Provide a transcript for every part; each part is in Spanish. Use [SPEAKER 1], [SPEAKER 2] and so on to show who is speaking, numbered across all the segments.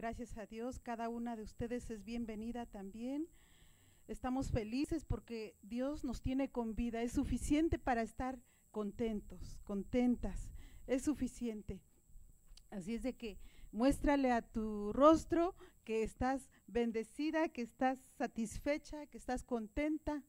[SPEAKER 1] Gracias a Dios, cada una de ustedes es bienvenida también. Estamos felices porque Dios nos tiene con vida, es suficiente para estar contentos, contentas, es suficiente. Así es de que muéstrale a tu rostro que estás bendecida, que estás satisfecha, que estás contenta.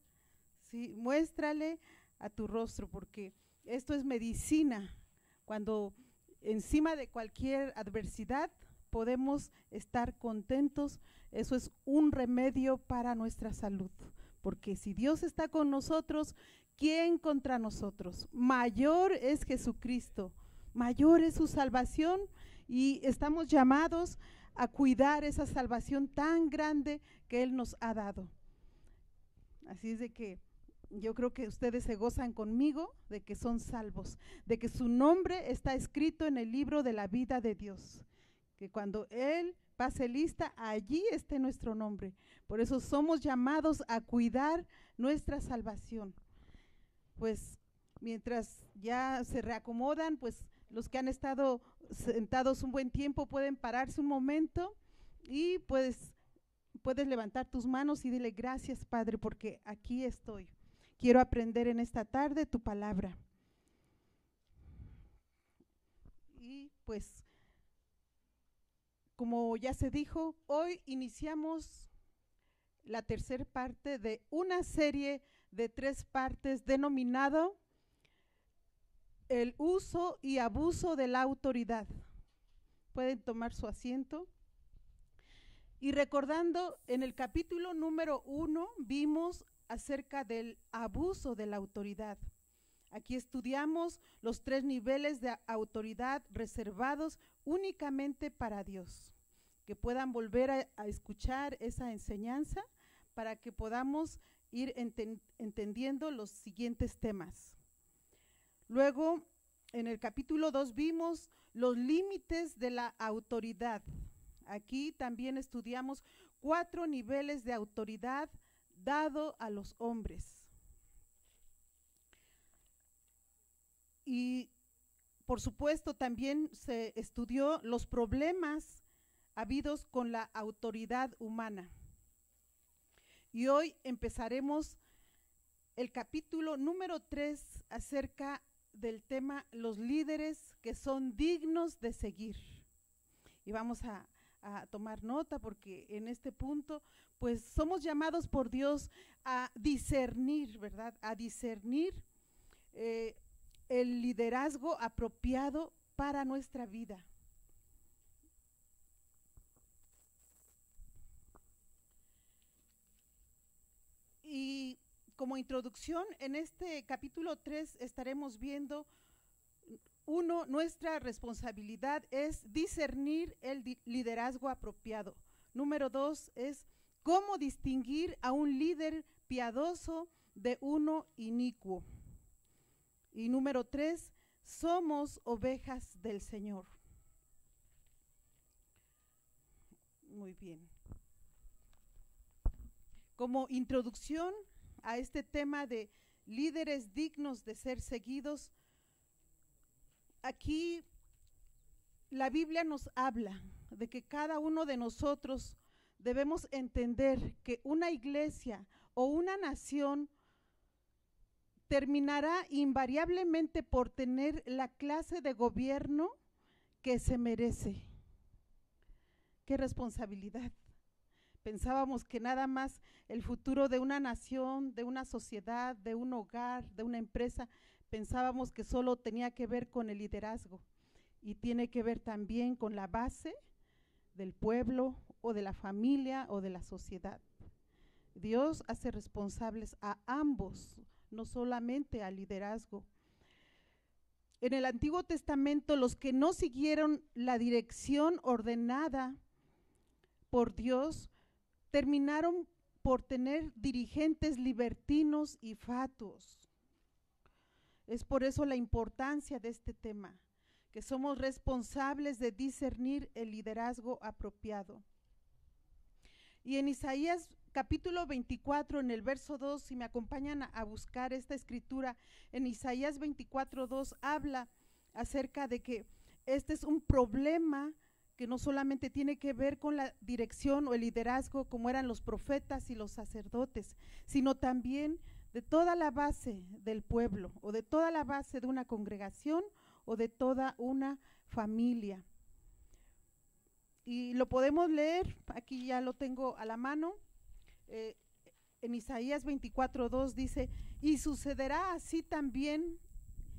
[SPEAKER 1] Sí, muéstrale a tu rostro porque esto es medicina. Cuando encima de cualquier adversidad podemos estar contentos, eso es un remedio para nuestra salud, porque si Dios está con nosotros, ¿quién contra nosotros? Mayor es Jesucristo, mayor es su salvación y estamos llamados a cuidar esa salvación tan grande que Él nos ha dado. Así es de que yo creo que ustedes se gozan conmigo de que son salvos, de que su nombre está escrito en el libro de la vida de Dios, que cuando Él pase lista, allí esté nuestro nombre. Por eso somos llamados a cuidar nuestra salvación. Pues mientras ya se reacomodan, pues los que han estado sentados un buen tiempo pueden pararse un momento y puedes levantar tus manos y dile: gracias, Padre, porque aquí estoy. Quiero aprender en esta tarde tu palabra. Y pues, como ya se dijo, hoy iniciamos la tercera parte de una serie de 3 partes denominado el uso y abuso de la autoridad. Pueden tomar su asiento. Y recordando, en el capítulo número 1 vimos acerca del abuso de la autoridad. Aquí estudiamos los 3 niveles de autoridad reservados únicamente para Dios. Que puedan volver a escuchar esa enseñanza para que podamos ir entendiendo los siguientes temas. Luego, en el capítulo 2 vimos los límites de la autoridad. Aquí también estudiamos 4 niveles de autoridad dado a los hombres. Y por supuesto también se estudió los problemas habidos con la autoridad humana. Y hoy empezaremos el capítulo número 3 acerca del tema los líderes que son dignos de seguir. Y vamos a tomar nota porque en este punto pues somos llamados por Dios a discernir, ¿verdad? A discernir el liderazgo apropiado para nuestra vida. Y como introducción, en este capítulo 3 estaremos viendo, 1, nuestra responsabilidad es discernir el liderazgo apropiado. Número 2 es cómo distinguir a un líder piadoso de uno inicuo. Y número 3, somos ovejas del Señor. Muy bien. Como introducción a este tema de líderes dignos de ser seguidos, aquí la Biblia nos habla de que cada uno de nosotros debemos entender que una iglesia o una nación terminará invariablemente por tener la clase de gobierno que se merece. ¡Qué responsabilidad! Pensábamos que nada más el futuro de una nación, de una sociedad, de un hogar, de una empresa, pensábamos que solo tenía que ver con el liderazgo y tiene que ver también con la base del pueblo o de la familia o de la sociedad. Dios hace responsables a ambos, no solamente al liderazgo. En el Antiguo Testamento, los que no siguieron la dirección ordenada por Dios terminaron por tener dirigentes libertinos y fatuos. Es por eso la importancia de este tema, que somos responsables de discernir el liderazgo apropiado. Y en Isaías capítulo 24, en el verso 2, si me acompañan a buscar esta escritura, en Isaías 24:2 habla acerca de que este es un problema que no solamente tiene que ver con la dirección o el liderazgo como eran los profetas y los sacerdotes, sino también de toda la base del pueblo o de toda la base de una congregación o de toda una familia. Y lo podemos leer, aquí ya lo tengo a la mano, en Isaías 24:2 dice, y sucederá así también,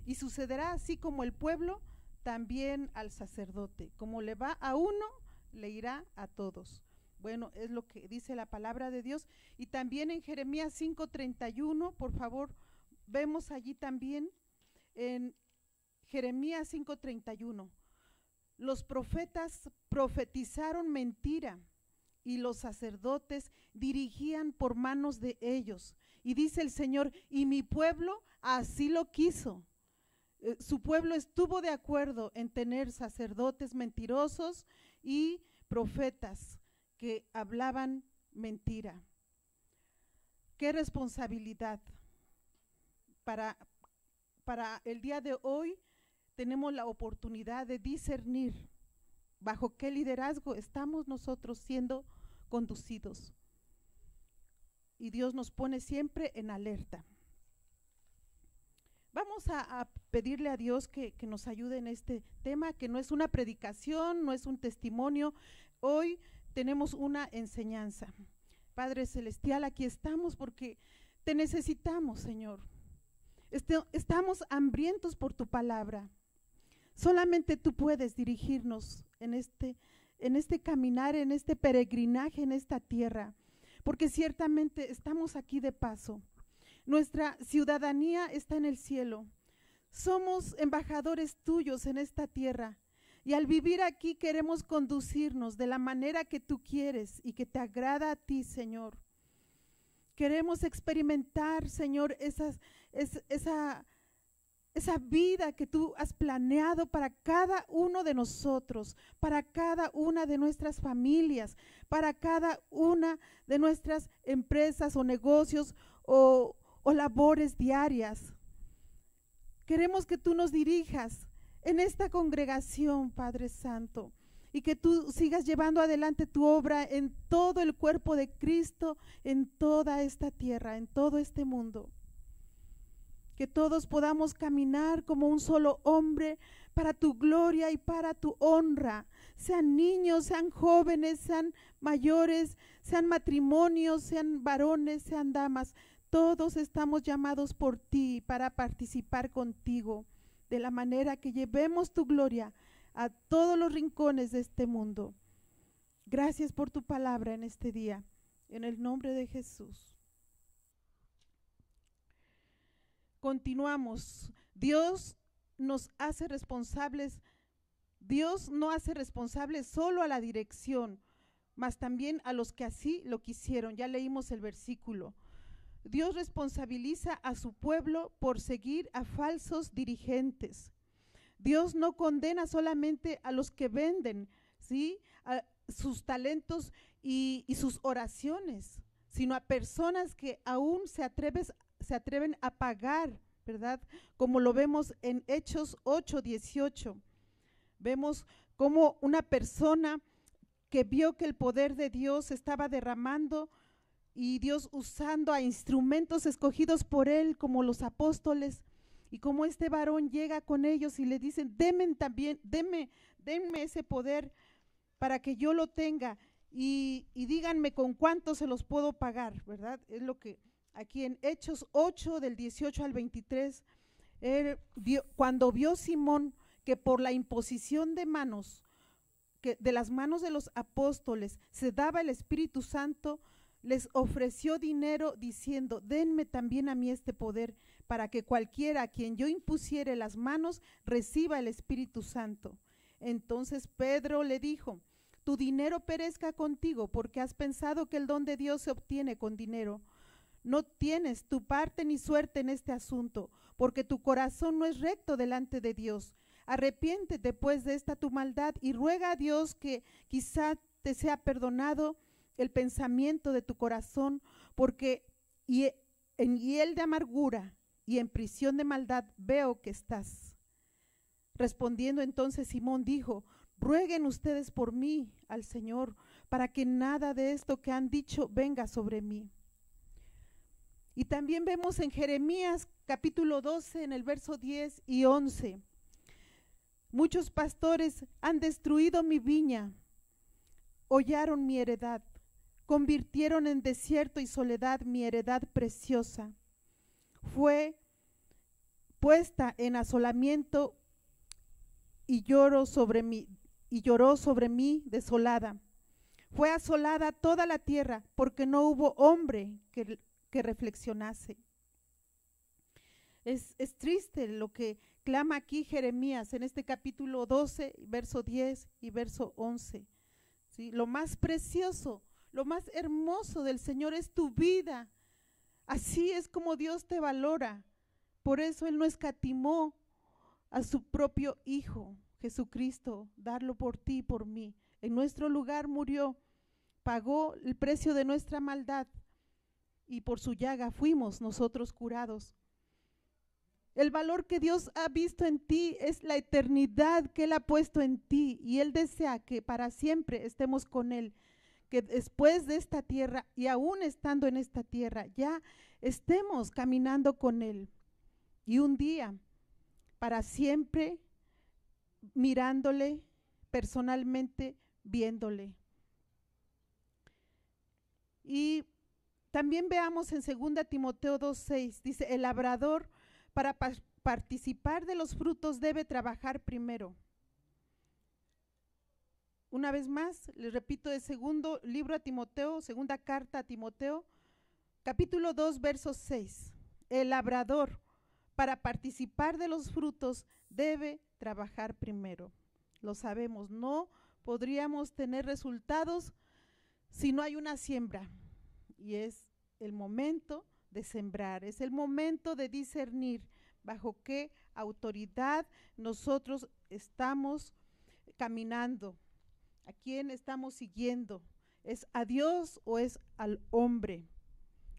[SPEAKER 1] y sucederá así como el pueblo, también al sacerdote, como le va a uno, le irá a todos. Bueno, es lo que dice la palabra de Dios. Y también en Jeremías 5:31, por favor, vemos allí también en Jeremías 5:31, los profetas profetizaron mentira y los sacerdotes dirigían por manos de ellos. Y dice el Señor, y mi pueblo así lo quiso. Su pueblo estuvo de acuerdo en tener sacerdotes mentirosos y profetas que hablaban mentira. Qué responsabilidad. Para el día de hoy tenemos la oportunidad de discernir bajo qué liderazgo estamos nosotros siendo conducidos. Y Dios nos pone siempre en alerta. Vamos a pedirle a Dios que nos ayude en este tema, que no es una predicación, no es un testimonio. Hoy tenemos una enseñanza. Padre Celestial, aquí estamos porque te necesitamos, Señor. Estamos hambrientos por tu palabra. Solamente tú puedes dirigirnos en este caminar, en este peregrinaje en esta tierra, porque ciertamente estamos aquí de paso. Nuestra ciudadanía está en el cielo. Somos embajadores tuyos en esta tierra y al vivir aquí queremos conducirnos de la manera que tú quieres y que te agrada a ti, Señor. Queremos experimentar, Señor, esa vida que tú has planeado para cada uno de nosotros, para cada una de nuestras familias, para cada una de nuestras empresas o negocios o labores diarias. Queremos que tú nos dirijas en esta congregación, Padre Santo, y que tú sigas llevando adelante tu obra en todo el cuerpo de Cristo, en toda esta tierra, en todo este mundo. Que todos podamos caminar como un solo hombre para tu gloria y para tu honra. Sean niños, sean jóvenes, sean mayores, sean matrimonios, sean varones, sean damas. Todos estamos llamados por ti para participar contigo de la manera que llevemos tu gloria a todos los rincones de este mundo. Gracias por tu palabra en este día, en el nombre de Jesús. Continuamos. Dios nos hace responsables. Dios no hace responsables solo a la dirección, mas también a los que así lo quisieron. Ya leímos el versículo. Dios responsabiliza a su pueblo por seguir a falsos dirigentes. Dios no condena solamente a los que venden, ¿sí?, a sus talentos y sus oraciones, sino a personas que aún se atreven a pagar, ¿verdad? Como lo vemos en Hechos 8:18. Vemos como una persona que vio que el poder de Dios estaba derramando y Dios usando a instrumentos escogidos por él como los apóstoles, y como este varón llega con ellos y le dicen, denme ese poder para que yo lo tenga y díganme con cuánto se los puedo pagar, ¿verdad? Es lo que aquí en Hechos 8 del 18 al 23, cuando vio Simón que por la imposición de manos, que de las manos de los apóstoles se daba el Espíritu Santo, les ofreció dinero diciendo, denme también a mí este poder para que cualquiera a quien yo impusiere las manos reciba el Espíritu Santo. Entonces Pedro le dijo, tu dinero perezca contigo, porque has pensado que el don de Dios se obtiene con dinero. No tienes tu parte ni suerte en este asunto, porque tu corazón no es recto delante de Dios. Arrepiéntete pues de esta tu maldad y ruega a Dios que quizá te sea perdonado el pensamiento de tu corazón, porque en hiel de amargura y en prisión de maldad veo que estás. Respondiendo entonces Simón dijo, Rueguen ustedes por mí al Señor, para que nada de esto que han dicho venga sobre mí. Y también vemos en Jeremías capítulo 12, en el verso 10 y 11. Muchos pastores han destruido mi viña, hollaron mi heredad, convirtieron en desierto y soledad mi heredad preciosa. Fue puesta en asolamiento y lloró sobre mí desolada. Fue asolada toda la tierra, porque no hubo hombre que reflexionase. Es triste lo que clama aquí Jeremías en este capítulo 12, verso 10 y verso 11. ¿Sí? Lo más precioso, lo más hermoso del Señor es tu vida. Así es como Dios te valora. Por eso Él no escatimó a su propio Hijo, Jesucristo, darlo por ti y por mí. En nuestro lugar murió, pagó el precio de nuestra maldad y por su llaga fuimos nosotros curados. El valor que Dios ha visto en ti es la eternidad que Él ha puesto en ti, y Él desea que para siempre estemos con Él, que después de esta tierra y aún estando en esta tierra ya estemos caminando con Él, y un día para siempre mirándole personalmente, viéndole. Y también veamos en 2 Timoteo 2:6, dice: el labrador para participar de los frutos debe trabajar primero. Una vez más, les repito, el segundo libro a Timoteo, segunda carta a Timoteo, capítulo 2, verso 6. El labrador para participar de los frutos debe trabajar primero. Lo sabemos, no podríamos tener resultados si no hay una siembra, y es el momento de sembrar, es el momento de discernir bajo qué autoridad nosotros estamos caminando, a quién estamos siguiendo. ¿Es a Dios o es al hombre?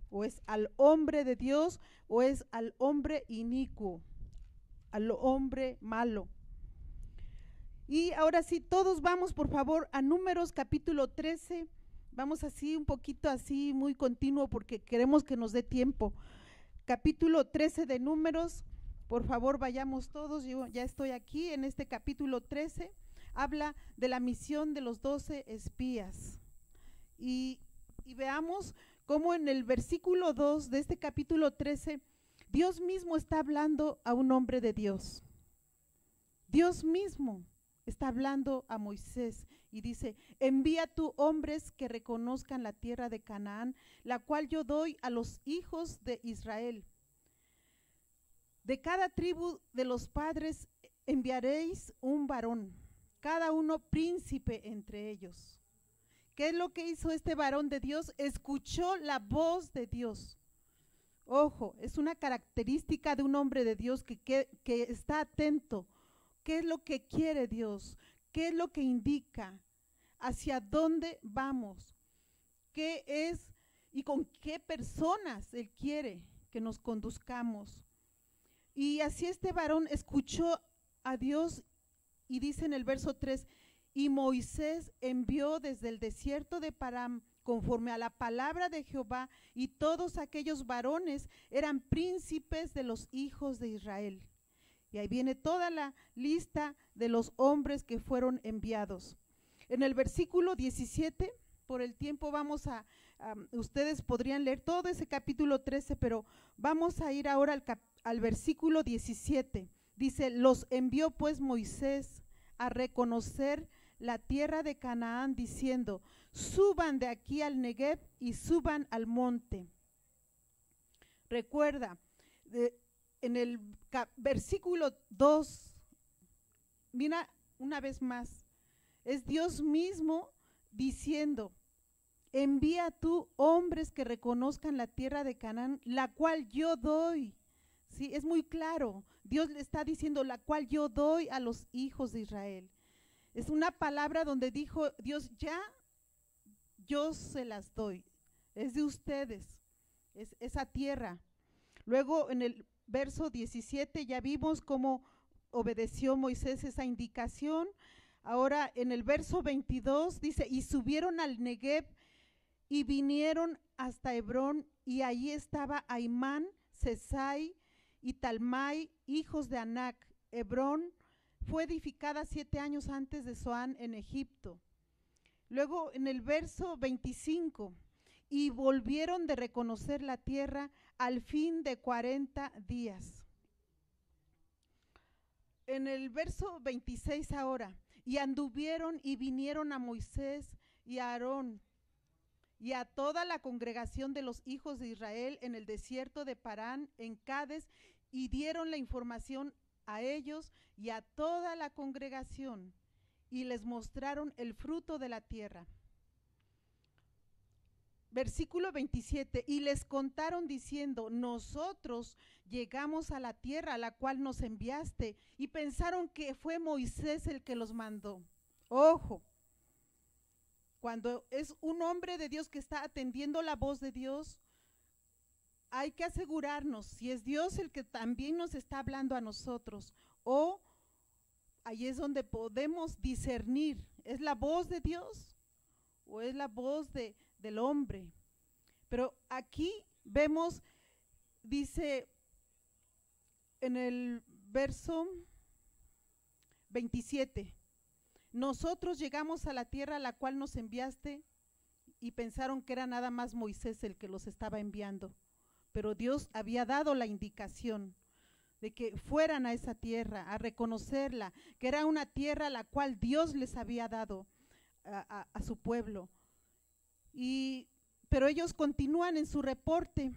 [SPEAKER 1] ¿O es al hombre de Dios o es al hombre inicuo, al hombre malo? Y ahora sí, todos vamos por favor a Números capítulo 13. Vamos así un poquito así muy continuo porque queremos que nos dé tiempo. Capítulo 13 de Números, por favor vayamos todos. Yo ya estoy aquí en este capítulo 13. Habla de la misión de los 12 espías. Y veamos cómo en el versículo 2 de este capítulo 13, Dios mismo está hablando a un hombre de Dios. Dios mismo está hablando a Moisés y dice: envía tú hombres que reconozcan la tierra de Canaán, la cual yo doy a los hijos de Israel. De cada tribu de los padres enviaréis un varón, cada uno príncipe entre ellos. ¿Qué es lo que hizo este varón de Dios? Escuchó la voz de Dios. Ojo, es una característica de un hombre de Dios que está atento. ¿Qué es lo que quiere Dios? ¿Qué es lo que indica? ¿Hacia dónde vamos? ¿Qué es y con qué personas Él quiere que nos conduzcamos? Y así este varón escuchó a Dios y dice en el verso 3: y Moisés envió desde el desierto de Param conforme a la palabra de Jehová, y todos aquellos varones eran príncipes de los hijos de Israel. Y ahí viene toda la lista de los hombres que fueron enviados. En el versículo 17, por el tiempo vamos ustedes podrían leer todo ese capítulo 13, pero vamos a ir ahora al versículo 17. Dice: los envió pues Moisés a reconocer la tierra de Canaán, diciendo: suban de aquí al Negev y suban al monte. Recuerda, en el versículo 2, mira una vez más, es Dios mismo diciendo: envía tú hombres que reconozcan la tierra de Canaán, la cual yo doy. Sí, es muy claro, Dios le está diciendo: la cual yo doy a los hijos de Israel. Es una palabra donde dijo Dios: ya, yo se las doy, es de ustedes, es esa tierra. Luego en el verso 17 ya vimos cómo obedeció Moisés esa indicación. Ahora en el verso 22 dice, y subieron al Negev y vinieron hasta Hebrón, y allí estaba Aimán, Sesai y Talmai, hijos de Anac. Hebrón fue edificada 7 años antes de Zoán en Egipto. Luego en el verso 25, y volvieron de reconocer la tierra al fin de 40 días. En el verso 26 ahora, y anduvieron y vinieron a Moisés y a Aarón y a toda la congregación de los hijos de Israel en el desierto de Parán, en Cades, y dieron la información a ellos y a toda la congregación, y les mostraron el fruto de la tierra. Versículo 27, y les contaron diciendo, nosotros llegamos a la tierra a la cual nos enviaste, y pensaron que fue Moisés el que los mandó. Ojo, cuando es un hombre de Dios que está atendiendo la voz de Dios, hay que asegurarnos si es Dios el que también nos está hablando a nosotros, o ahí es donde podemos discernir, ¿es la voz de Dios o es la voz del hombre? Pero aquí vemos, dice en el verso 27, nosotros llegamos a la tierra a la cual nos enviaste, y pensaron que era nada más Moisés el que los estaba enviando, pero Dios había dado la indicación de que fueran a esa tierra, a reconocerla, que era una tierra a la cual Dios les había dado a su pueblo. Pero ellos continúan en su reporte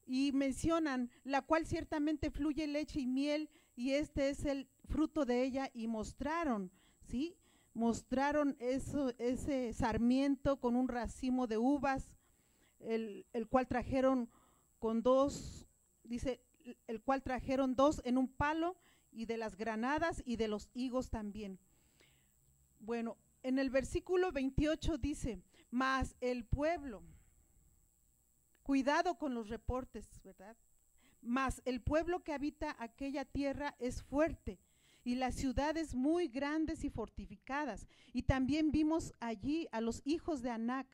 [SPEAKER 1] y mencionan, la cual ciertamente fluye leche y miel, y este es el fruto de ella, y mostraron, ¿sí? Mostraron ese sarmiento con un racimo de uvas, el cual trajeron con dos, dice, el cual trajeron 2 en un palo, y de las granadas y de los higos también. Bueno, en el versículo 28 dice, mas el pueblo, cuidado con los reportes, ¿verdad? Mas el pueblo que habita aquella tierra es fuerte, y las ciudades muy grandes y fortificadas, y también vimos allí a los hijos de Anac.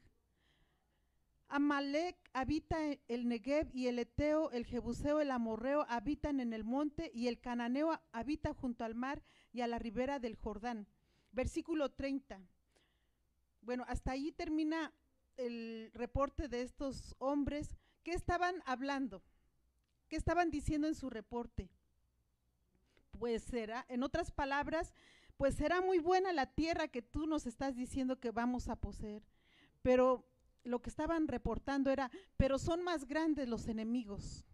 [SPEAKER 1] Amalec habita el Negev, y el Eteo, el Jebuseo, el Amorreo habitan en el monte, y el Cananeo habita junto al mar y a la ribera del Jordán. Versículo 30. Bueno, hasta ahí termina el reporte de estos hombres. ¿Qué estaban hablando? ¿Qué estaban diciendo en su reporte? Pues será, en otras palabras, pues será muy buena la tierra que tú nos estás diciendo que vamos a poseer, pero lo que estaban reportando era, pero son más grandes los enemigos,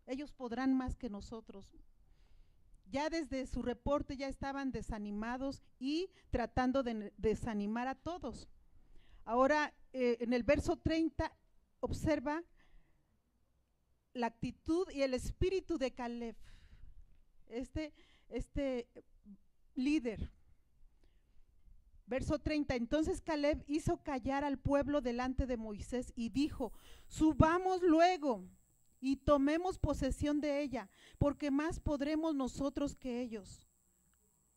[SPEAKER 1] ellos podrán más que nosotros. Ya desde su reporte ya estaban desanimados y tratando de desanimar a todos. Ahora en el verso 30 observa la actitud y el espíritu de Caleb, este líder. Verso 30, entonces Caleb hizo callar al pueblo delante de Moisés y dijo, subamos luego y tomemos posesión de ella, porque más podremos nosotros que ellos.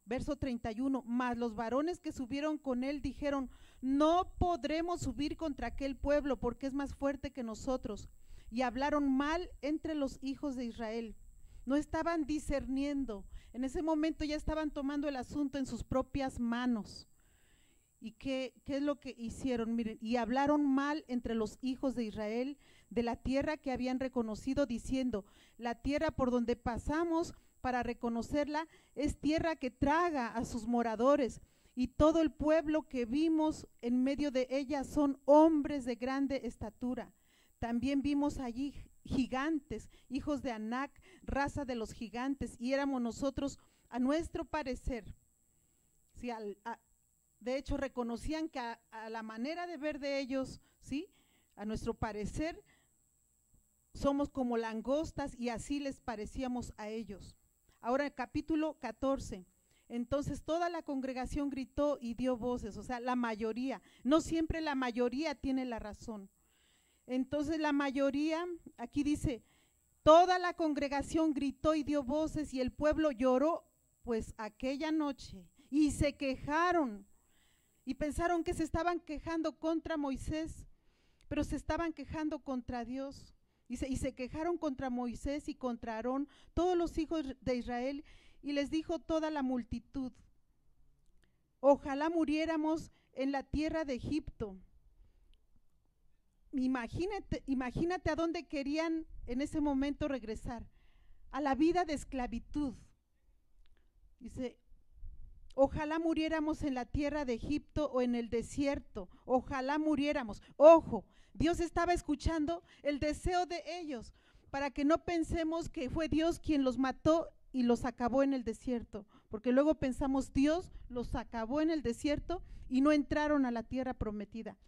[SPEAKER 1] Verso 31, mas los varones que subieron con él dijeron, no podremos subir contra aquel pueblo, porque es más fuerte que nosotros. Y hablaron mal entre los hijos de Israel. No estaban discerniendo, en ese momento ya estaban tomando el asunto en sus propias manos. ¿Y qué es lo que hicieron? Miren, y hablaron mal entre los hijos de Israel de la tierra que habían reconocido, diciendo, la tierra por donde pasamos para reconocerla es tierra que traga a sus moradores, y todo el pueblo que vimos en medio de ella son hombres de grande estatura. También vimos allí gigantes, hijos de Anac, raza de los gigantes, y éramos nosotros, a nuestro parecer, ¿sí? De hecho, reconocían que a la manera de ver de ellos, ¿sí? A nuestro parecer, somos como langostas, y así les parecíamos a ellos. Ahora, el capítulo 14. Entonces toda la congregación gritó y dio voces, o sea, la mayoría. No siempre la mayoría tiene la razón. Entonces la mayoría, aquí dice, toda la congregación gritó y dio voces, y el pueblo lloró pues aquella noche y se quejaron y pensaron que se estaban quejando contra Moisés, pero se estaban quejando contra Dios. Y se quejaron contra Moisés y contra Aarón, todos los hijos de Israel, y les dijo toda la multitud: ojalá muriéramos en la tierra de Egipto. Imagínate a dónde querían en ese momento regresar, a la vida de esclavitud. Dice: ojalá muriéramos en la tierra de Egipto o en el desierto, ojalá muriéramos. Ojo, Dios estaba escuchando el deseo de ellos, para que no pensemos que fue Dios quien los mató y los acabó en el desierto, porque luego pensamos Dios los acabó en el desierto y no entraron a la tierra prometida.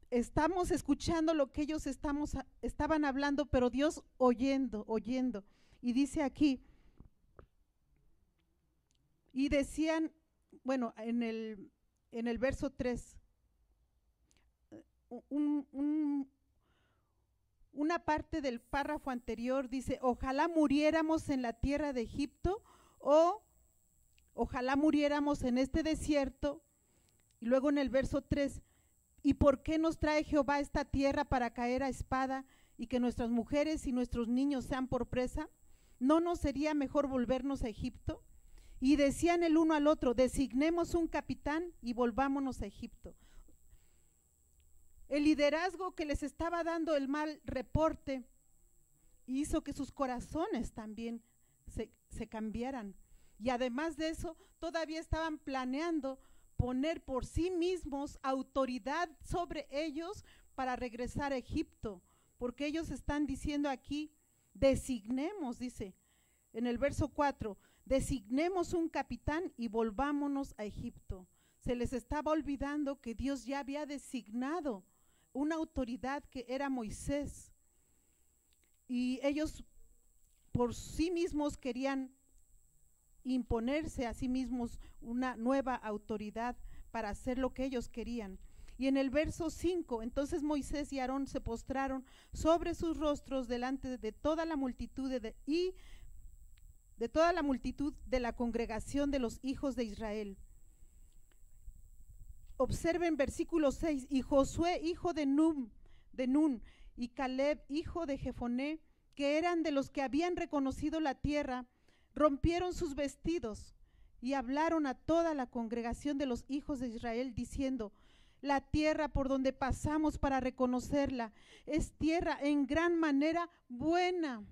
[SPEAKER 1] Estamos escuchando lo que ellos estaban hablando, pero Dios oyendo. Y dice aquí, y decían, bueno, en el verso 3, una parte del párrafo anterior dice: ojalá muriéramos en la tierra de Egipto, o ojalá muriéramos en este desierto. Y luego en el verso 3, ¿y por qué nos trae Jehová a esta tierra para caer a espada y que nuestras mujeres y nuestros niños sean por presa? ¿No nos sería mejor volvernos a Egipto? Y decían el uno al otro: designemos un capitán y volvámonos a Egipto. El liderazgo que les estaba dando el mal reporte hizo que sus corazones también se cambiaran. Y además de eso, todavía estaban planeando poner por sí mismos autoridad sobre ellos para regresar a Egipto, porque ellos están diciendo aquí: designemos, dice en el verso 4, designemos un capitán y volvámonos a Egipto. Se les estaba olvidando que Dios ya había designado una autoridad que era Moisés, y ellos por sí mismos querían imponerse a sí mismos una nueva autoridad para hacer lo que ellos querían. Y en el verso 5, entonces Moisés y Aarón se postraron sobre sus rostros delante de toda la multitud de toda la multitud de la congregación de los hijos de Israel. Observen versículo 6, y Josué hijo de Nun y Caleb hijo de Jefoné, que eran de los que habían reconocido la tierra, rompieron sus vestidos y hablaron a toda la congregación de los hijos de Israel diciendo: la tierra por donde pasamos para reconocerla es tierra en gran manera buena.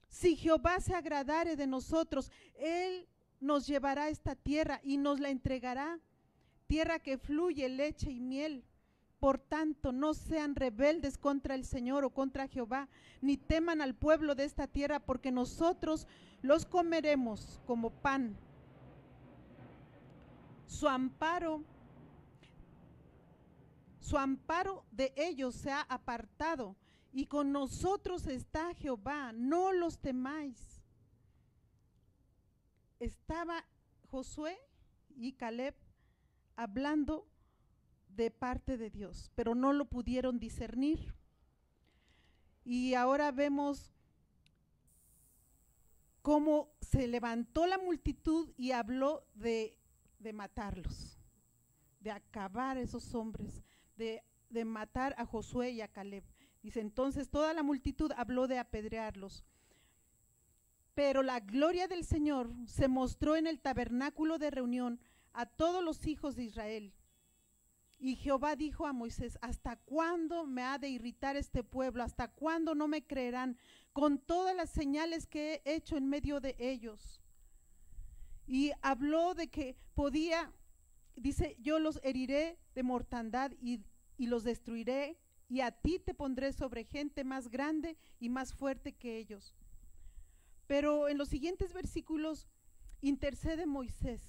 [SPEAKER 1] Si Jehová se agradare de nosotros, Él nos llevará a esta tierra y nos la entregará, tierra que fluye leche y miel. Por tanto, no sean rebeldes contra el Señor o contra Jehová, ni teman al pueblo de esta tierra, porque nosotros los comeremos como pan. Su amparo de ellos se ha apartado, y con nosotros está Jehová, no los temáis. Estaba Josué y Caleb hablando de parte de Dios, pero no lo pudieron discernir. Y ahora vemos cómo se levantó la multitud y habló de matarlos, de acabar a esos hombres, de matar a Josué y a Caleb. Dice, entonces toda la multitud habló de apedrearlos. Pero la gloria del Señor se mostró en el tabernáculo de reunión a todos los hijos de Israel. Y Jehová dijo a Moisés: ¿hasta cuándo me ha de irritar este pueblo? ¿Hasta cuándo no me creerán con todas las señales que he hecho en medio de ellos? Y habló de que podía, dice, yo los heriré de mortandad y los destruiré, y a ti te pondré sobre gente más grande y más fuerte que ellos. Pero en los siguientes versículos intercede Moisés,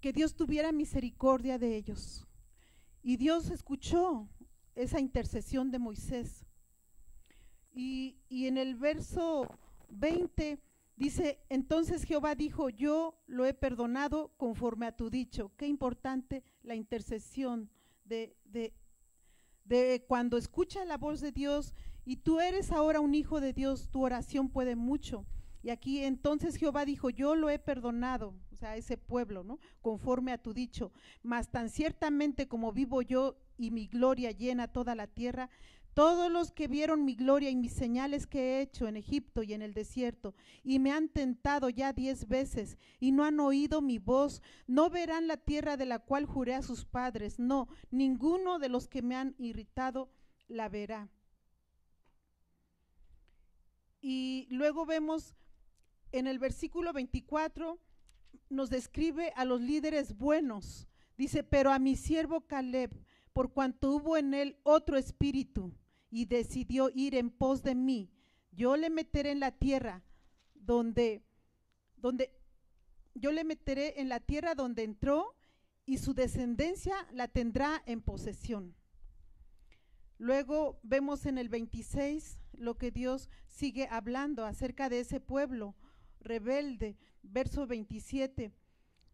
[SPEAKER 1] que Dios tuviera misericordia de ellos. Y Dios escuchó esa intercesión de Moisés. Y en el verso 20 dice, entonces Jehová dijo: yo lo he perdonado conforme a tu dicho. Qué importante la intercesión de cuando escucha la voz de Dios, y tú eres ahora un hijo de Dios, tu oración puede mucho. Y aquí entonces Jehová dijo, yo lo he perdonado, o sea, ese pueblo, ¿no? Conforme a tu dicho, mas tan ciertamente como vivo yo y mi gloria llena toda la tierra, todos los que vieron mi gloria y mis señales que he hecho en Egipto y en el desierto, y me han tentado ya 10 veces, y no han oído mi voz, no verán la tierra de la cual juré a sus padres, no, ninguno de los que me han irritado la verá. Y luego vemos en el versículo 24, nos describe a los líderes buenos. Dice, pero a mi siervo Caleb, por cuanto hubo en él otro espíritu y decidió ir en pos de mí, yo le meteré en la tierra donde entró, y su descendencia la tendrá en posesión. Luego vemos en el 26 lo que Dios sigue hablando acerca de ese pueblo rebelde. Verso 27,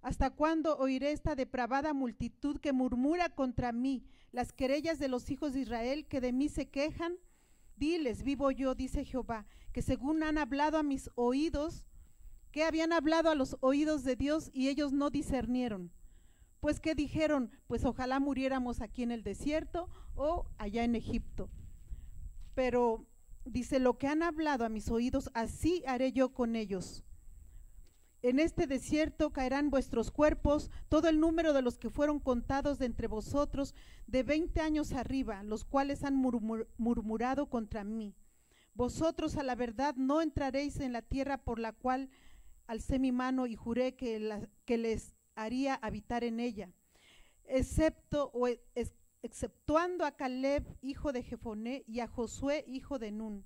[SPEAKER 1] ¿hasta cuándo oiré esta depravada multitud que murmura contra mí, las querellas de los hijos de Israel que de mí se quejan? Diles, vivo yo, dice Jehová, que según han hablado a mis oídos, que habían hablado a los oídos de Dios y ellos no discernieron. Pues ¿qué dijeron? Pues ojalá muriéramos aquí en el desierto o allá en Egipto. Pero dice, lo que han hablado a mis oídos, así haré yo con ellos. En este desierto caerán vuestros cuerpos, todo el número de los que fueron contados de entre vosotros, de 20 años arriba, los cuales han murmurado contra mí. Vosotros a la verdad no entraréis en la tierra por la cual alcé mi mano y juré que les haría habitar en ella, exceptuando a Caleb, hijo de Jefoné, y a Josué, hijo de Nun.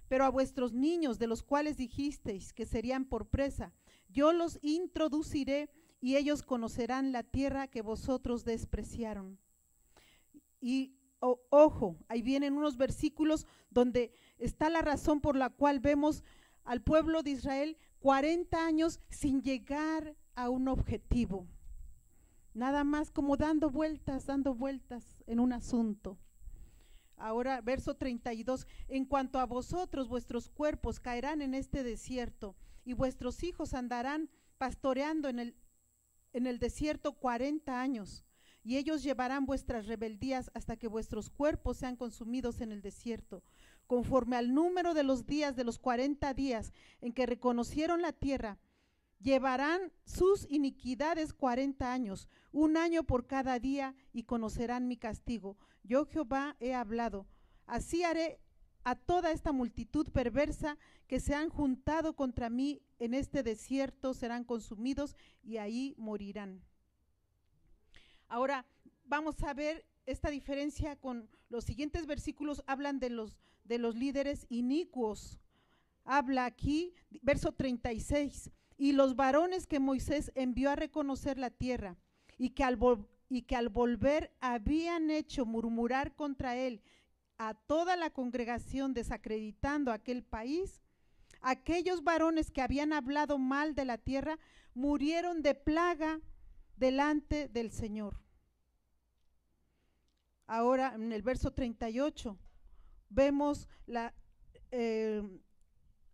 [SPEAKER 1] Pero a vuestros niños, de los cuales dijisteis que serían por presa, yo los introduciré y ellos conocerán la tierra que vosotros despreciaron. Y ojo, ahí vienen unos versículos donde está la razón por la cual vemos al pueblo de Israel 40 años sin llegar a un objetivo, nada más como dando vueltas en un asunto. Ahora, verso 32, en cuanto a vosotros, vuestros cuerpos caerán en este desierto, y vuestros hijos andarán pastoreando en el desierto 40 años, y ellos llevarán vuestras rebeldías hasta que vuestros cuerpos sean consumidos en el desierto, conforme al número de los días de los 40 días en que reconocieron la tierra. Llevarán sus iniquidades 40 años, 1 año por cada día, y conocerán mi castigo. Yo Jehová he hablado. Así haré a toda esta multitud perversa que se han juntado contra mí en este desierto, serán consumidos y ahí morirán. Ahora vamos a ver esta diferencia con los siguientes versículos. Hablan de los líderes inicuos. Habla aquí, verso 36, y los varones que Moisés envió a reconocer la tierra, y que al volver habían hecho murmurar contra él a toda la congregación, desacreditando aquel país, aquellos varones que habían hablado mal de la tierra murieron de plaga delante del Señor. Ahora en el verso 38 vemos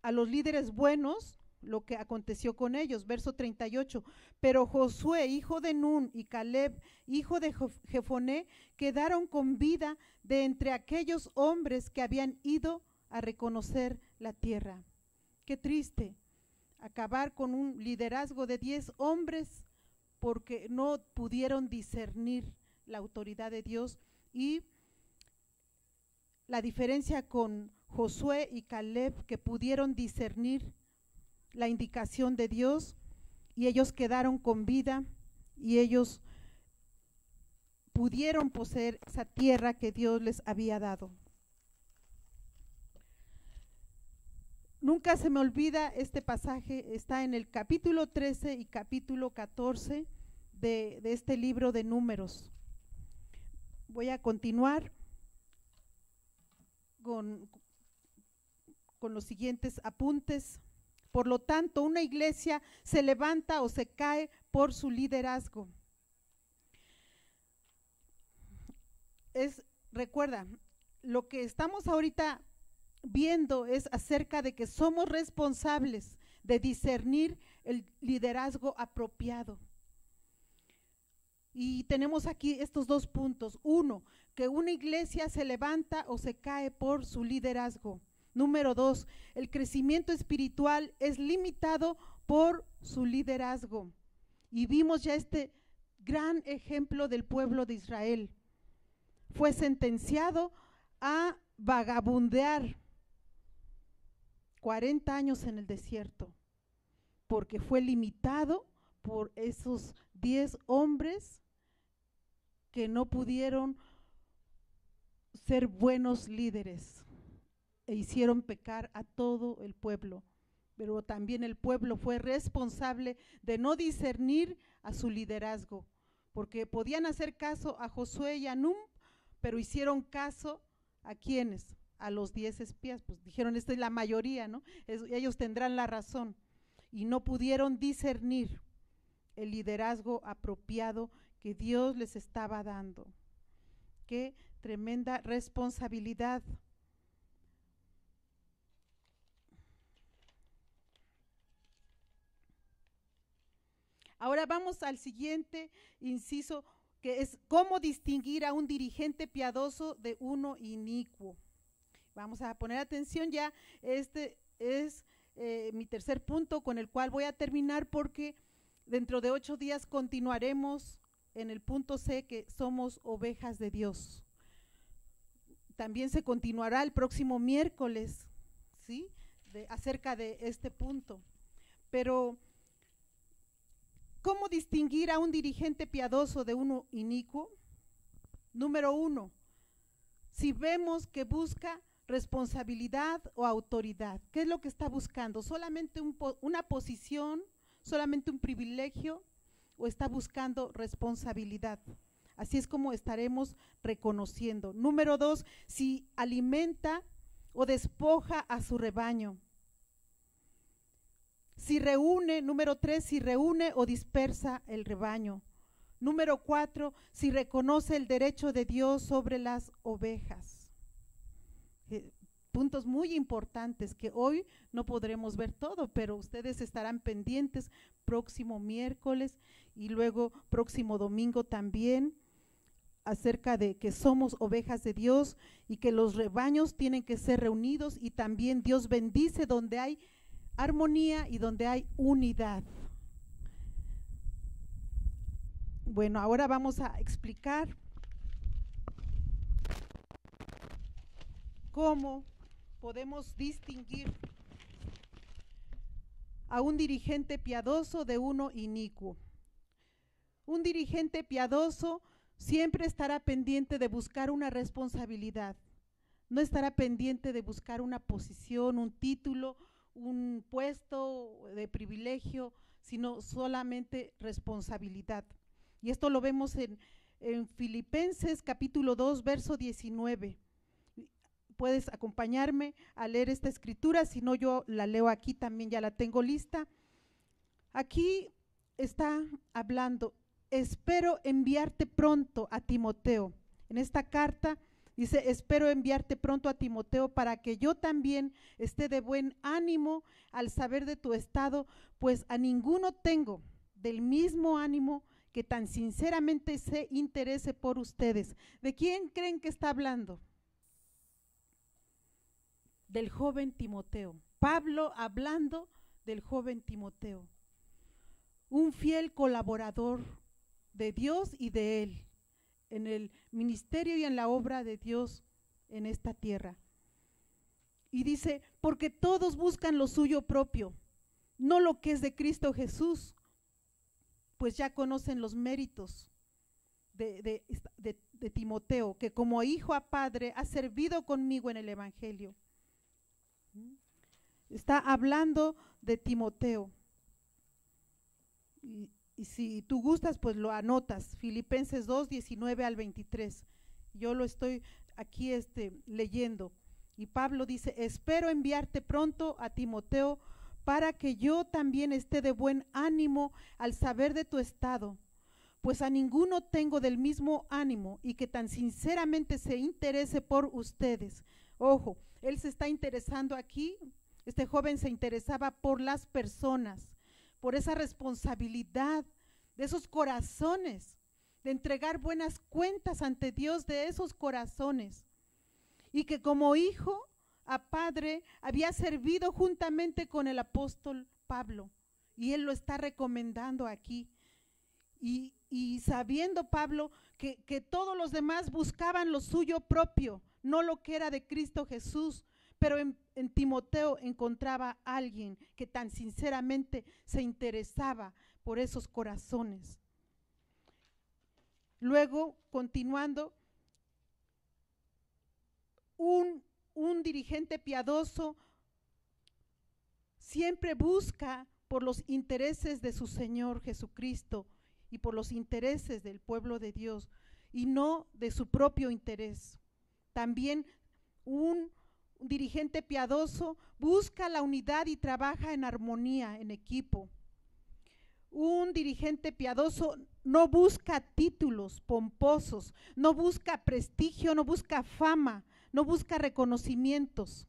[SPEAKER 1] a los líderes buenos, lo que aconteció con ellos. Verso 38, pero Josué, hijo de Nun, y Caleb, hijo de Jefoné, quedaron con vida de entre aquellos hombres que habían ido a reconocer la tierra. Qué triste acabar con un liderazgo de 10 hombres porque no pudieron discernir la autoridad de Dios. Y la diferencia con Josué y Caleb, que pudieron discernir la indicación de Dios, y ellos quedaron con vida y ellos pudieron poseer esa tierra que Dios les había dado. Nunca se me olvida este pasaje, está en el capítulo 13 y capítulo 14 de este libro de Números. Voy a continuar con los siguientes apuntes. Por lo tanto, una iglesia se levanta o se cae por su liderazgo. Recuerda, lo que estamos ahorita viendo es acerca de que somos responsables de discernir el liderazgo apropiado. Y tenemos aquí estos dos puntos. Uno, que una iglesia se levanta o se cae por su liderazgo. Número dos, el crecimiento espiritual es limitado por su liderazgo. Y vimos ya este gran ejemplo del pueblo de Israel. Fue sentenciado a vagabundear 40 años en el desierto, porque fue limitado por esos 10 hombres que no pudieron ser buenos líderes e hicieron pecar a todo el pueblo. Pero también el pueblo fue responsable de no discernir a su liderazgo, porque podían hacer caso a Josué y a Num, pero hicieron caso a ¿quiénes? A los 10 espías, pues dijeron, esta es la mayoría, ¿no? Ellos tendrán la razón, y no pudieron discernir el liderazgo apropiado que Dios les estaba dando. Qué tremenda responsabilidad. Ahora vamos al siguiente inciso, que es cómo distinguir a un dirigente piadoso de uno inicuo. Vamos a poner atención ya, este es mi tercer punto con el cual voy a terminar, porque dentro de 8 días continuaremos en el punto C, que somos ovejas de Dios. También se continuará el próximo miércoles, ¿sí? Acerca de este punto. Pero, ¿cómo distinguir a un dirigente piadoso de uno inicuo? Número 1, si vemos que busca responsabilidad o autoridad. ¿Qué es lo que está buscando? ¿Solamente una posición, solamente un privilegio, o está buscando responsabilidad? Así es como estaremos reconociendo. Número 2, si alimenta o despoja a su rebaño. Si reúne, número 3, si reúne o dispersa el rebaño. Número 4, si reconoce el derecho de Dios sobre las ovejas. Puntos muy importantes que hoy no podremos ver todo, pero ustedes estarán pendientes próximo miércoles y luego próximo domingo también, acerca de que somos ovejas de Dios y que los rebaños tienen que ser reunidos, y también Dios bendice donde hay armonía y donde hay unidad. Bueno, ahora vamos a explicar cómo podemos distinguir a un dirigente piadoso de uno inicuo. Un dirigente piadoso siempre estará pendiente de buscar una responsabilidad, no estará pendiente de buscar una posición, un título, un puesto de privilegio, sino solamente responsabilidad. Y esto lo vemos en Filipenses capítulo 2, verso 19. Puedes acompañarme a leer esta escritura, si no yo la leo aquí, también ya la tengo lista. Aquí está hablando: espero enviarte pronto a Timoteo. En esta carta dice: espero enviarte pronto a Timoteo para que yo también esté de buen ánimo al saber de tu estado, pues a ninguno tengo del mismo ánimo que tan sinceramente se interese por ustedes. ¿De quién creen que está hablando? Del joven Timoteo. Pablo hablando del joven Timoteo, un fiel colaborador de Dios y de él en el ministerio y en la obra de Dios en esta tierra. Y dice: porque todos buscan lo suyo propio, no lo que es de Cristo Jesús, pues ya conocen los méritos de Timoteo, que como hijo a padre ha servido conmigo en el evangelio. Está hablando de Timoteo. Y si tú gustas, pues lo anotas, Filipenses 2, 19 al 23. Yo lo estoy aquí leyendo. Y Pablo dice: espero enviarte pronto a Timoteo para que yo también esté de buen ánimo al saber de tu estado, pues a ninguno tengo del mismo ánimo y que tan sinceramente se interese por ustedes. Ojo, él se está interesando aquí, este joven se interesaba por las personas, por esa responsabilidad de esos corazones, de entregar buenas cuentas ante Dios de esos corazones. Y que como hijo a padre había servido juntamente con el apóstol Pablo. Y él lo está recomendando aquí. Y sabiendo Pablo que todos los demás buscaban lo suyo propio, no lo que era de Cristo Jesús, pero en Timoteo encontraba a alguien que tan sinceramente se interesaba por esos corazones. Luego, continuando, un dirigente piadoso siempre busca por los intereses de su Señor Jesucristo y por los intereses del pueblo de Dios y no de su propio interés. También un dirigente piadoso busca la unidad y trabaja en armonía, en equipo. Un dirigente piadoso no busca títulos pomposos, no busca prestigio, no busca fama, no busca reconocimientos.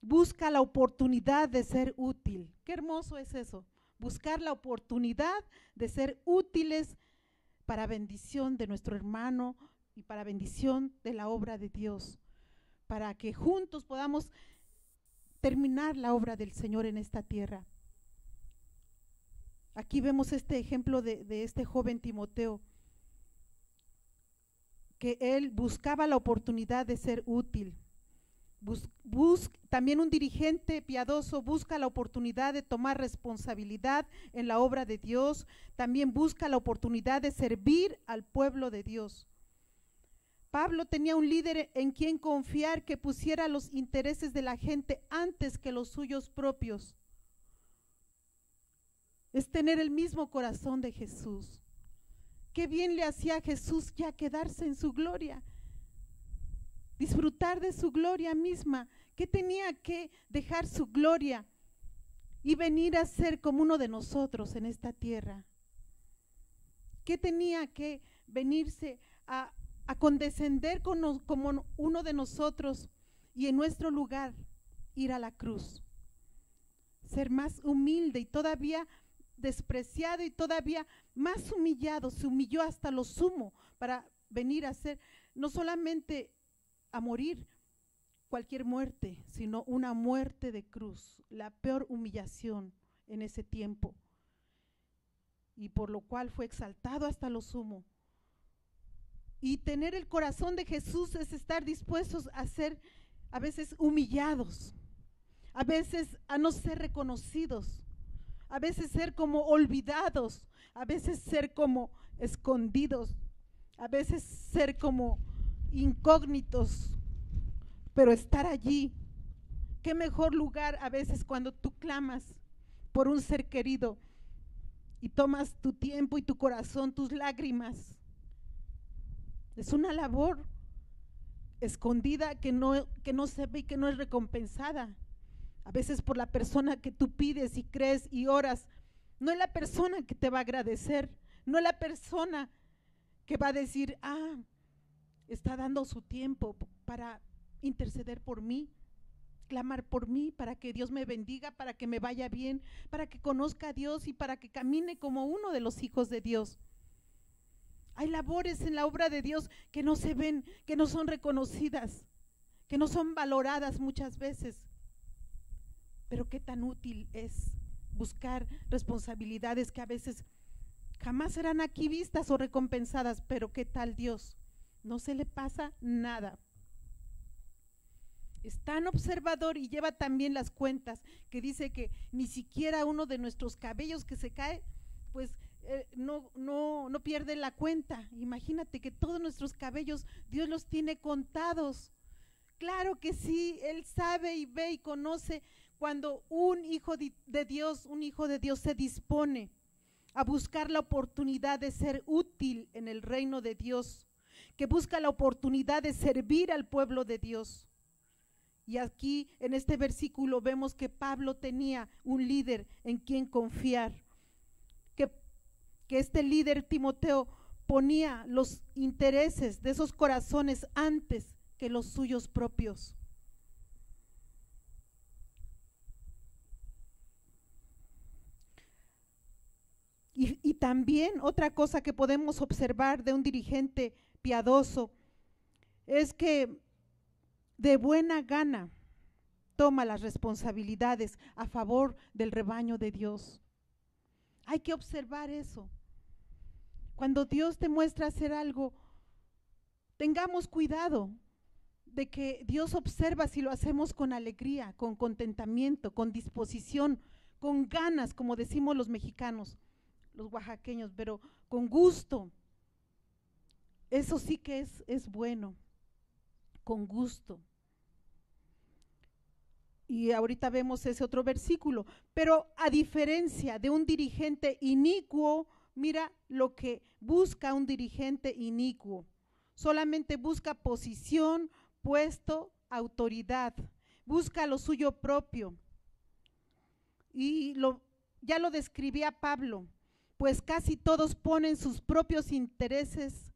[SPEAKER 1] Busca la oportunidad de ser útil. Qué hermoso es eso, buscar la oportunidad de ser útiles para bendición de nuestro hermano y para bendición de la obra de Dios, para que juntos podamos terminar la obra del Señor en esta tierra. Aquí vemos este ejemplo de este joven Timoteo, que él buscaba la oportunidad de ser útil. También un dirigente piadoso busca la oportunidad de tomar responsabilidad en la obra de Dios, también busca la oportunidad de servir al pueblo de Dios. Pablo tenía un líder en quien confiar que pusiera los intereses de la gente antes que los suyos propios. Es tener el mismo corazón de Jesús. Qué bien le hacía a Jesús ya quedarse en su gloria, disfrutar de su gloria misma, que tenía que dejar su gloria y venir a ser como uno de nosotros en esta tierra. Que tenía que venirse a condescender como uno de nosotros y en nuestro lugar ir a la cruz, ser más humilde y todavía despreciado y todavía más humillado, se humilló hasta lo sumo para venir a ser, no solamente a morir cualquier muerte, sino una muerte de cruz, la peor humillación en ese tiempo, y por lo cual fue exaltado hasta lo sumo. Y tener el corazón de Jesús es estar dispuestos a ser a veces humillados, a veces a no ser reconocidos, a veces ser como olvidados, a veces ser como escondidos, a veces ser como incógnitos, pero estar allí. Qué mejor lugar a veces cuando tú clamas por un ser querido y tomas tu tiempo y tu corazón, tus lágrimas. Es una labor escondida que no se ve y que no es recompensada. A veces por la persona que tú pides y crees y oras, no es la persona que te va a agradecer, no es la persona que va a decir, está dando su tiempo para interceder por mí, clamar por mí, para que Dios me bendiga, para que me vaya bien, para que conozca a Dios y para que camine como uno de los hijos de Dios. Hay labores en la obra de Dios que no se ven, que no son reconocidas, que no son valoradas muchas veces. Pero qué tan útil es buscar responsabilidades que a veces jamás serán aquí vistas o recompensadas, pero qué tal Dios, no se le pasa nada. Es tan observador y lleva también las cuentas, que dice que ni siquiera uno de nuestros cabellos que se cae, pues no pierde la cuenta. Imagínate que todos nuestros cabellos Dios los tiene contados. Claro que sí, Él sabe y ve y conoce cuando un hijo de Dios se dispone a buscar la oportunidad de ser útil en el reino de Dios, que busca la oportunidad de servir al pueblo de Dios. Y aquí en este versículo vemos que Pablo tenía un líder en quien confiar, que este líder Timoteo ponía los intereses de esos corazones antes que los suyos propios. Y también otra cosa que podemos observar de un dirigente piadoso es que de buena gana toma las responsabilidades a favor del rebaño de Dios. Hay que observar eso. Cuando Dios te muestra hacer algo, tengamos cuidado de que Dios observa si lo hacemos con alegría, con contentamiento, con disposición, con ganas, como decimos los mexicanos, los oaxaqueños, pero con gusto. Eso sí que es bueno, con gusto. Y ahorita vemos ese otro versículo, pero a diferencia de un dirigente inicuo, mira lo que busca un dirigente inicuo. Solamente busca posición, puesto, autoridad, busca lo suyo propio. Y ya lo describía Pablo, pues casi todos ponen sus propios intereses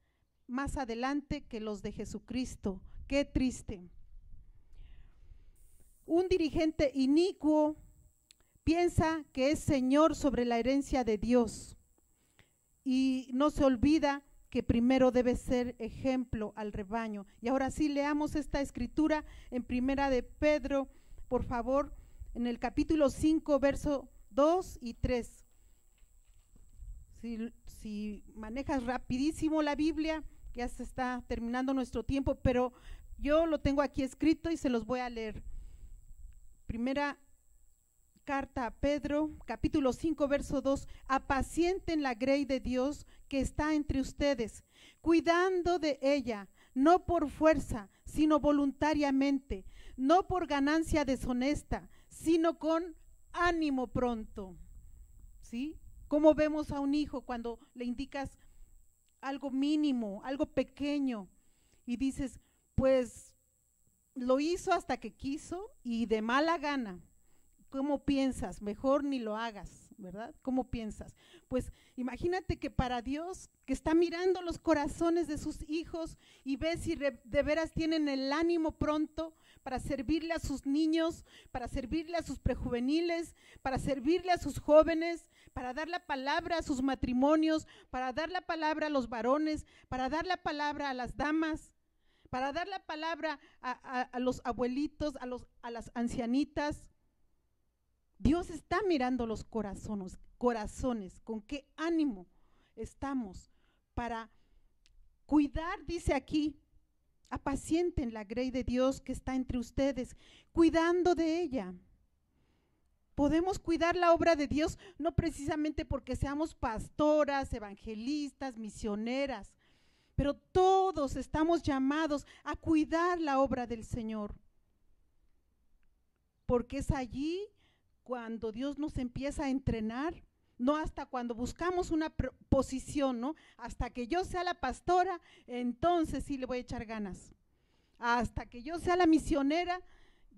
[SPEAKER 1] más adelante que los de Jesucristo. Qué triste. Un dirigente inicuo piensa que es señor sobre la herencia de Dios y no se olvida que primero debe ser ejemplo al rebaño. Y ahora sí, leamos esta escritura en Primera de Pedro, por favor, en el capítulo 5, verso 2 y 3. Si manejas rapidísimo la Biblia, ya se está terminando nuestro tiempo, pero yo lo tengo aquí escrito y se los voy a leer. Primera carta a Pedro, capítulo 5, verso 2, apacienten la grey de Dios que está entre ustedes, cuidando de ella, no por fuerza, sino voluntariamente, no por ganancia deshonesta, sino con ánimo pronto. ¿Sí? ¿Cómo vemos a un hijo cuando le indicas algo mínimo, algo pequeño, y dices, pues lo hizo hasta que quiso y de mala gana? ¿Cómo piensas? Mejor ni lo hagas, ¿verdad? ¿Cómo piensas? Pues imagínate que para Dios, que está mirando los corazones de sus hijos y ve si de veras tienen el ánimo pronto para servirle a sus niños, para servirle a sus prejuveniles, para servirle a sus jóvenes, para dar la palabra a sus matrimonios, para dar la palabra a los varones, para dar la palabra a las damas, para dar la palabra a los abuelitos, a las ancianitas. Dios está mirando los corazones, con qué ánimo estamos para cuidar, dice aquí, apacienten la grey de Dios que está entre ustedes, cuidando de ella. Podemos cuidar la obra de Dios no precisamente porque seamos pastoras, evangelistas, misioneras, pero todos estamos llamados a cuidar la obra del Señor, porque es allí cuando Dios nos empieza a entrenar, no hasta cuando buscamos una posición, ¿no? Hasta que yo sea la pastora, entonces sí le voy a echar ganas. Hasta que yo sea la misionera,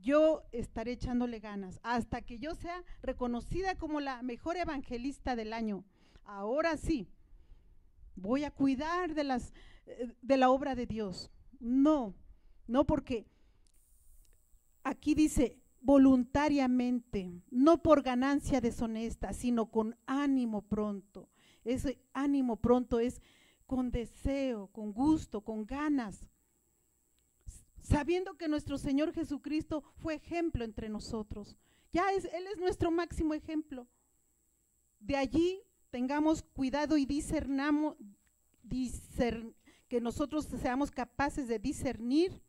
[SPEAKER 1] yo estaré echándole ganas. Hasta que yo sea reconocida como la mejor evangelista del año, ahora sí, voy a cuidar de la obra de Dios. No, porque aquí dice, voluntariamente, no por ganancia deshonesta, sino con ánimo pronto. Ese ánimo pronto es con deseo, con gusto, con ganas, sabiendo que nuestro Señor Jesucristo fue ejemplo entre nosotros. Él es nuestro máximo ejemplo. De allí tengamos cuidado y que nosotros seamos capaces de discernir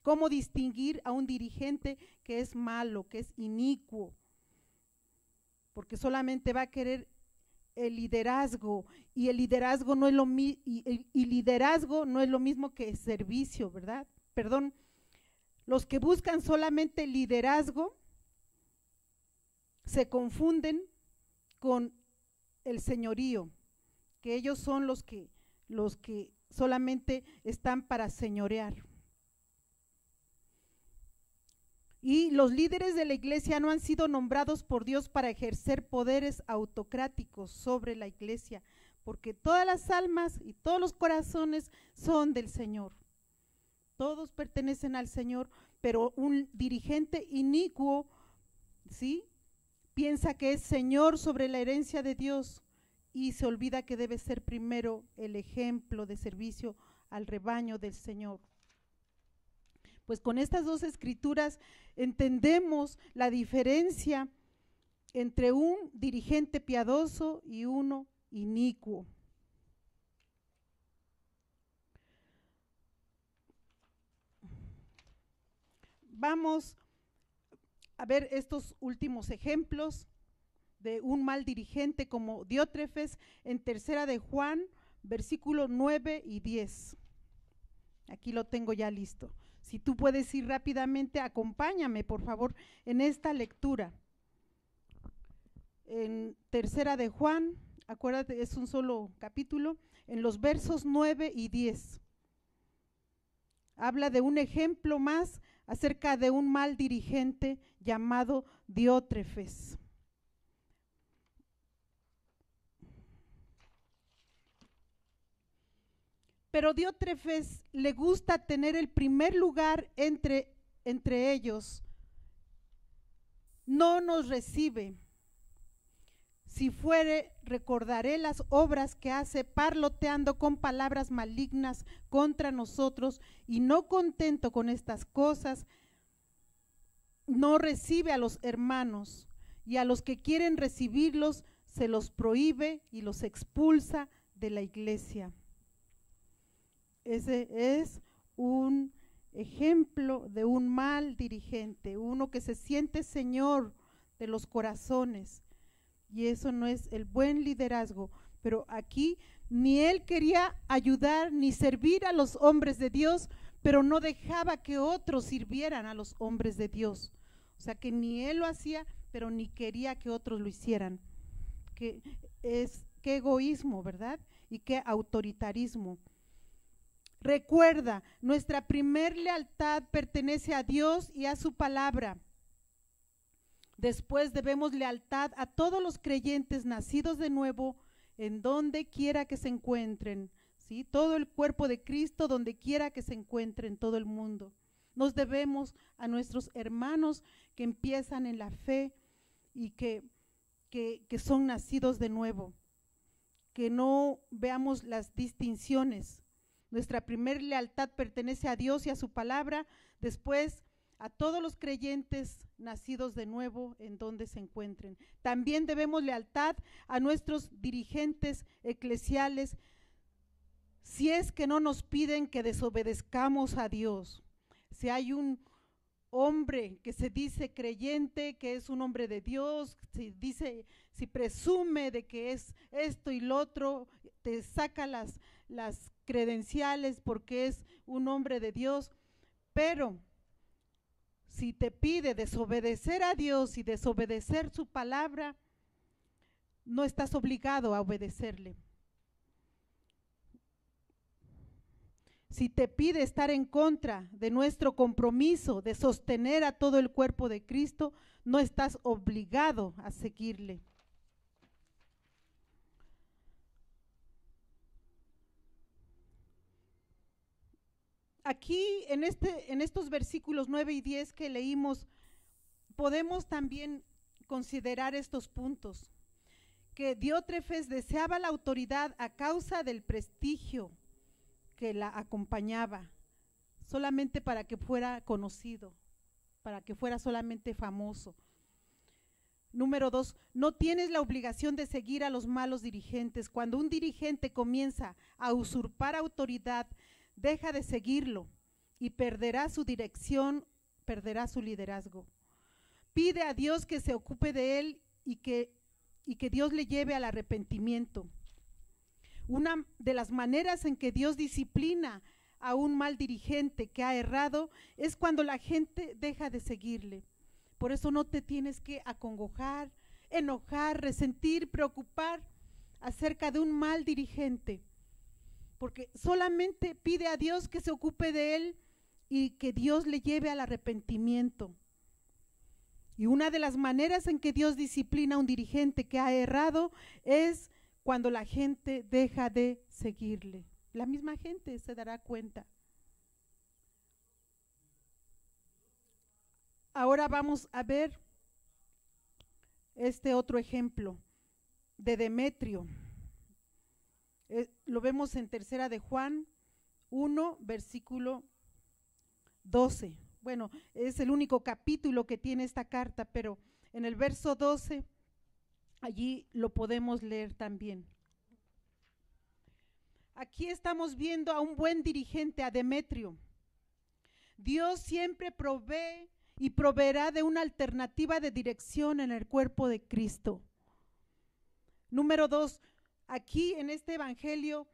[SPEAKER 1] cómo distinguir a un dirigente que es malo, que es inicuo, porque solamente va a querer el liderazgo, y el liderazgo no es liderazgo no es lo mismo que servicio, ¿verdad? Perdón, los que buscan solamente liderazgo se confunden con el señorío, que ellos son los que solamente están para señorear. Y los líderes de la iglesia no han sido nombrados por Dios para ejercer poderes autocráticos sobre la iglesia, porque todas las almas y todos los corazones son del Señor. todos pertenecen al Señor, pero un dirigente inicuo, ¿sí?, piensa que es Señor sobre la herencia de Dios y se olvida que debe ser primero el ejemplo de servicio al rebaño del Señor. Pues con estas dos escrituras entendemos la diferencia entre un dirigente piadoso y uno inicuo. Vamos a ver estos últimos ejemplos de un mal dirigente como Diótrefes en Tercera de Juan, versículos 9 y 10. Aquí lo tengo ya listo. Si tú puedes ir rápidamente, acompáñame por favor en esta lectura. En Tercera de Juan, acuérdate, es un solo capítulo, en los versos 9 y 10. Habla de un ejemplo más acerca de un mal dirigente llamado Diótrefes. Pero Diótrefes le gusta tener el primer lugar entre ellos. No nos recibe. Si fuere, recordaré las obras que hace, parloteando con palabras malignas contra nosotros, y no contento con estas cosas, no recibe a los hermanos, y a los que quieren recibirlos se los prohíbe y los expulsa de la iglesia. Ese es un ejemplo de un mal dirigente, uno que se siente señor de los corazones, y eso no es el buen liderazgo. Pero aquí ni él quería ayudar ni servir a los hombres de Dios, pero no dejaba que otros sirvieran a los hombres de Dios. O sea que ni él lo hacía, pero ni quería que otros lo hicieran. Qué egoísmo, ¿verdad? Y qué autoritarismo. Recuerda, nuestra primer lealtad pertenece a Dios y a su palabra. Después debemos lealtad a todos los creyentes nacidos de nuevo, en donde quiera que se encuentren, ¿sí? Todo el cuerpo de Cristo, donde quiera que se encuentren, todo el mundo. Nos debemos a nuestros hermanos que empiezan en la fe y que son nacidos de nuevo. Que no veamos las distinciones. Nuestra primer lealtad pertenece a Dios y a su palabra. Después a todos los creyentes nacidos de nuevo en donde se encuentren. También debemos lealtad a nuestros dirigentes eclesiales, si es que no nos piden que desobedezcamos a Dios. Si hay un hombre que se dice creyente, que es un hombre de Dios, si presume de que es esto y lo otro, te saca las credenciales porque es un hombre de Dios, pero si te pide desobedecer a Dios y desobedecer su palabra, no estás obligado a obedecerle. Si te pide estar en contra de nuestro compromiso de sostener a todo el cuerpo de Cristo, no estás obligado a seguirle. Aquí en estos versículos 9 y 10 que leímos, podemos también considerar estos puntos. Que Diótrefes deseaba la autoridad a causa del prestigio que la acompañaba, solamente para que fuera conocido, para que fuera solamente famoso. Número 2, no tienes la obligación de seguir a los malos dirigentes. Cuando un dirigente comienza a usurpar autoridad, deja de seguirlo y perderá su dirección, perderá su liderazgo. Pide a Dios que se ocupe de él y que Dios le lleve al arrepentimiento. Una de las maneras en que Dios disciplina a un mal dirigente que ha errado es cuando la gente deja de seguirle. Por eso no te tienes que acongojar, enojar, resentir, preocupar acerca de un mal dirigente, porque solamente pide a Dios que se ocupe de él y que Dios le lleve al arrepentimiento. Y una de las maneras en que Dios disciplina a un dirigente que ha errado es cuando la gente deja de seguirle. La misma gente se dará cuenta. Ahora vamos a ver este otro ejemplo de Demetrio. Lo vemos en Tercera de Juan 1, versículo 12. Bueno, es el único capítulo que tiene esta carta, pero en el verso 12, allí lo podemos leer también. Aquí estamos viendo a un buen dirigente, a Demetrio. Dios siempre provee y proveerá de una alternativa de dirección en el cuerpo de Cristo. Número 2, aquí en este evangelio,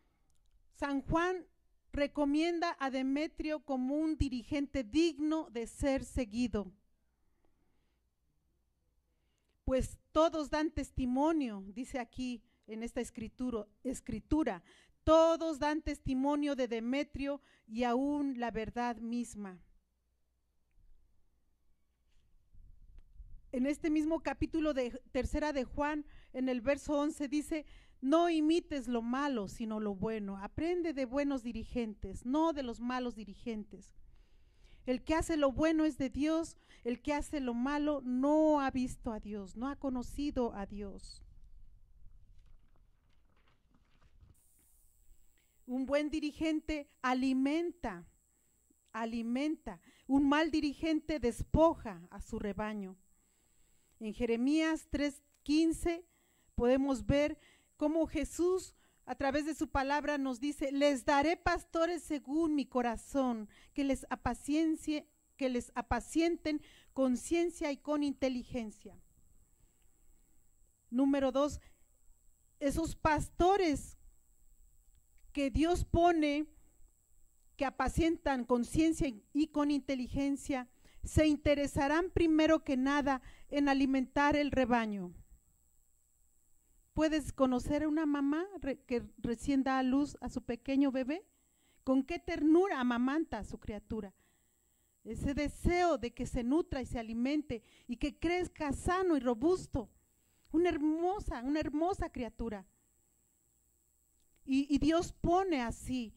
[SPEAKER 1] San Juan recomienda a Demetrio como un dirigente digno de ser seguido. Pues todos dan testimonio, dice aquí en esta escritura, todos dan testimonio de Demetrio y aún la verdad misma. En este mismo capítulo de Tercera de Juan, en el verso 11 dice: no imites lo malo, sino lo bueno. Aprende de buenos dirigentes, no de los malos dirigentes. El que hace lo bueno es de Dios, el que hace lo malo no ha visto a Dios, no ha conocido a Dios. Un buen dirigente alimenta. Un mal dirigente despoja a su rebaño. En Jeremías 3:15 podemos ver cómo Jesús a través de su palabra nos dice: les daré pastores según mi corazón, que les apacienten con ciencia y con inteligencia. Número 2, esos pastores que Dios pone, que apacientan con ciencia y con inteligencia, se interesarán primero que nada en alimentar el rebaño. ¿Puedes conocer a una mamá que recién da a luz a su pequeño bebé? ¿Con qué ternura amamanta a su criatura? Ese deseo de que se nutra y se alimente y que crezca sano y robusto. Una hermosa criatura. Y Dios pone así.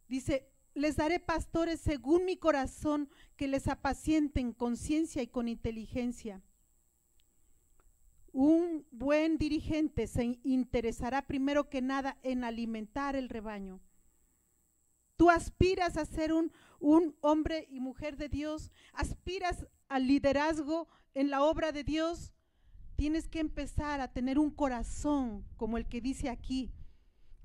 [SPEAKER 1] Dice: les daré pastores según mi corazón, que les apacienten con ciencia y con inteligencia. Un buen dirigente se interesará primero que nada en alimentar el rebaño. ¿Tú aspiras a ser un hombre y mujer de Dios? ¿Aspiras al liderazgo en la obra de Dios? Tienes que empezar a tener un corazón como el que dice aquí.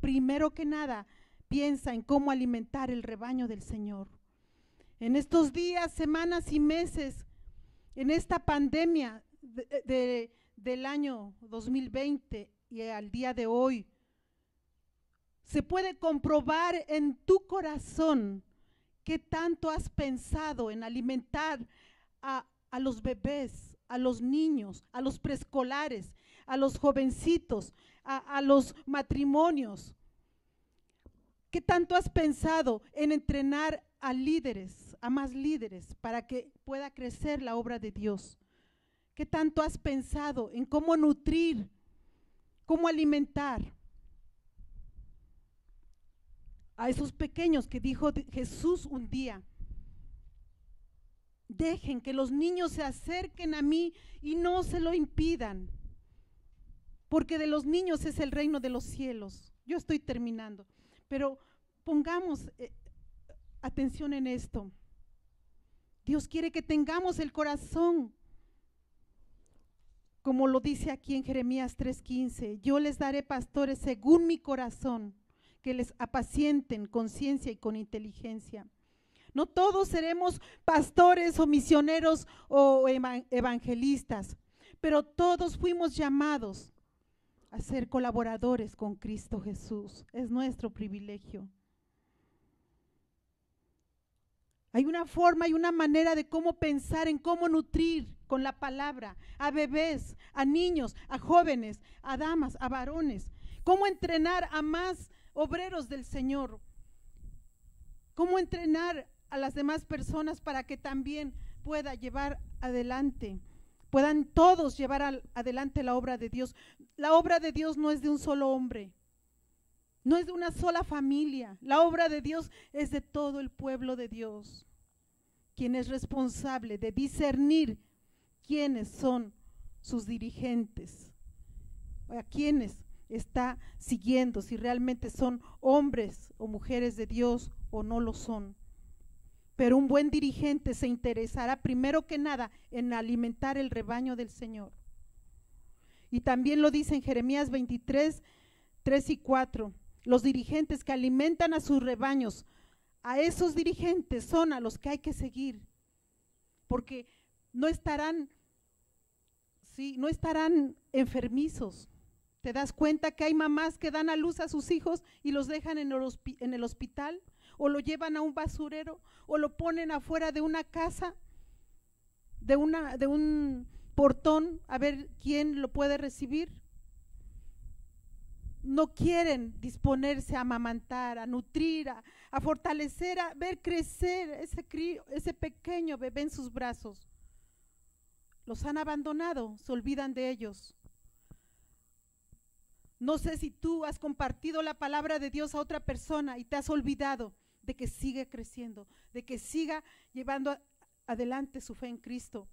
[SPEAKER 1] Primero que nada, piensa en cómo alimentar el rebaño del Señor. En estos días, semanas y meses, en esta pandemia del año 2020 y al día de hoy, se puede comprobar en tu corazón qué tanto has pensado en alimentar a los bebés, a los niños, a los preescolares, a los jovencitos, a los matrimonios. ¿Qué tanto has pensado en entrenar a líderes, a más líderes, para que pueda crecer la obra de Dios? ¿Qué tanto has pensado en cómo nutrir, cómo alimentar a esos pequeños que dijo Jesús un día? Dejen que los niños se acerquen a mí y no se lo impidan, porque de los niños es el reino de los cielos. Yo estoy terminando, pero pongamos atención en esto. Dios quiere que tengamos el corazón, como lo dice aquí en Jeremías 3:15: yo les daré pastores según mi corazón, que les apacienten con ciencia y con inteligencia. No todos seremos pastores o misioneros o evangelistas, pero todos fuimos llamados a ser colaboradores con Cristo Jesús. Es nuestro privilegio. Hay una forma y una manera de cómo pensar en cómo nutrir con la palabra a bebés, a niños, a jóvenes, a damas, a varones. Cómo entrenar a más obreros del Señor. Cómo entrenar a las demás personas para que también pueda llevar adelante, puedan todos llevar adelante la obra de Dios. La obra de Dios no es de un solo hombre, no es de una sola familia. La obra de Dios es de todo el pueblo de Dios. quien es responsable de discernir quiénes son sus dirigentes, a quienes está siguiendo, si realmente son hombres o mujeres de Dios o no lo son. Pero un buen dirigente se interesará primero que nada en alimentar el rebaño del Señor. Y también lo dice en Jeremías 23, 3 y 4. Los dirigentes que alimentan a sus rebaños, a esos dirigentes son a los que hay que seguir, porque no estarán enfermizos. ¿Te das cuenta que hay mamás que dan a luz a sus hijos y los dejan en el hospital? O lo llevan a un basurero, o lo ponen afuera de una casa, de un portón, a ver quién lo puede recibir. No quieren disponerse a amamantar, a nutrir, a fortalecer, a ver crecer ese pequeño bebé en sus brazos. Los han abandonado, se olvidan de ellos. No sé si tú has compartido la palabra de Dios a otra persona y te has olvidado de que sigue creciendo, de que siga llevando adelante su fe en Cristo,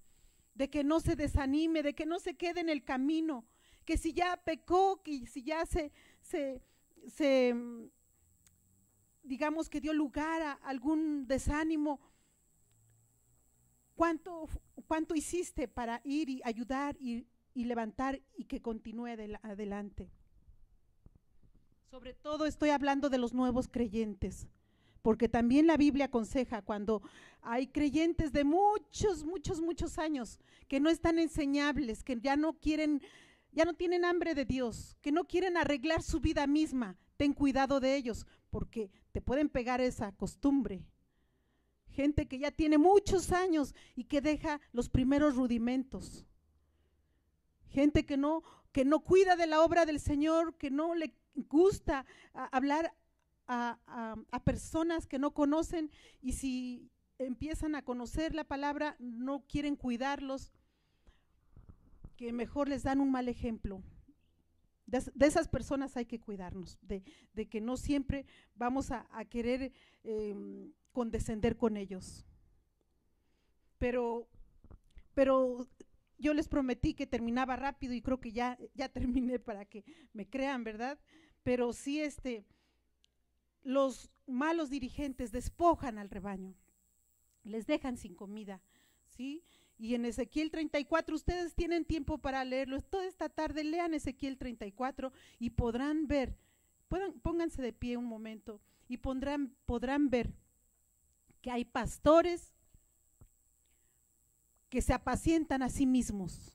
[SPEAKER 1] de que no se desanime, de que no se quede en el camino, que si ya pecó, que si ya digamos que dio lugar a algún desánimo, ¿cuánto hiciste para ir y ayudar y levantar y que continúe adelante? Sobre todo estoy hablando de los nuevos creyentes, porque también la Biblia aconseja cuando hay creyentes de muchos años que no están enseñables, que ya no tienen hambre de Dios, que no quieren arreglar su vida misma. Ten cuidado de ellos, porque te pueden pegar esa costumbre. Gente que ya tiene muchos años y que deja los primeros rudimentos. Gente que no cuida de la obra del Señor, que no le gusta hablar a personas que no conocen, y si empiezan a conocer la palabra no quieren cuidarlos, que mejor les dan un mal ejemplo. De esas personas hay que cuidarnos, de que no siempre vamos a querer condescender con ellos. Pero yo les prometí que terminaba rápido y creo que ya terminé para que me crean, ¿verdad? Pero sí, los malos dirigentes despojan al rebaño, les dejan sin comida, ¿sí? Y en Ezequiel 34, ustedes tienen tiempo para leerlo, toda esta tarde lean Ezequiel 34 y podrán ver, pónganse de pie un momento y podrán ver que hay pastores que se apacientan a sí mismos,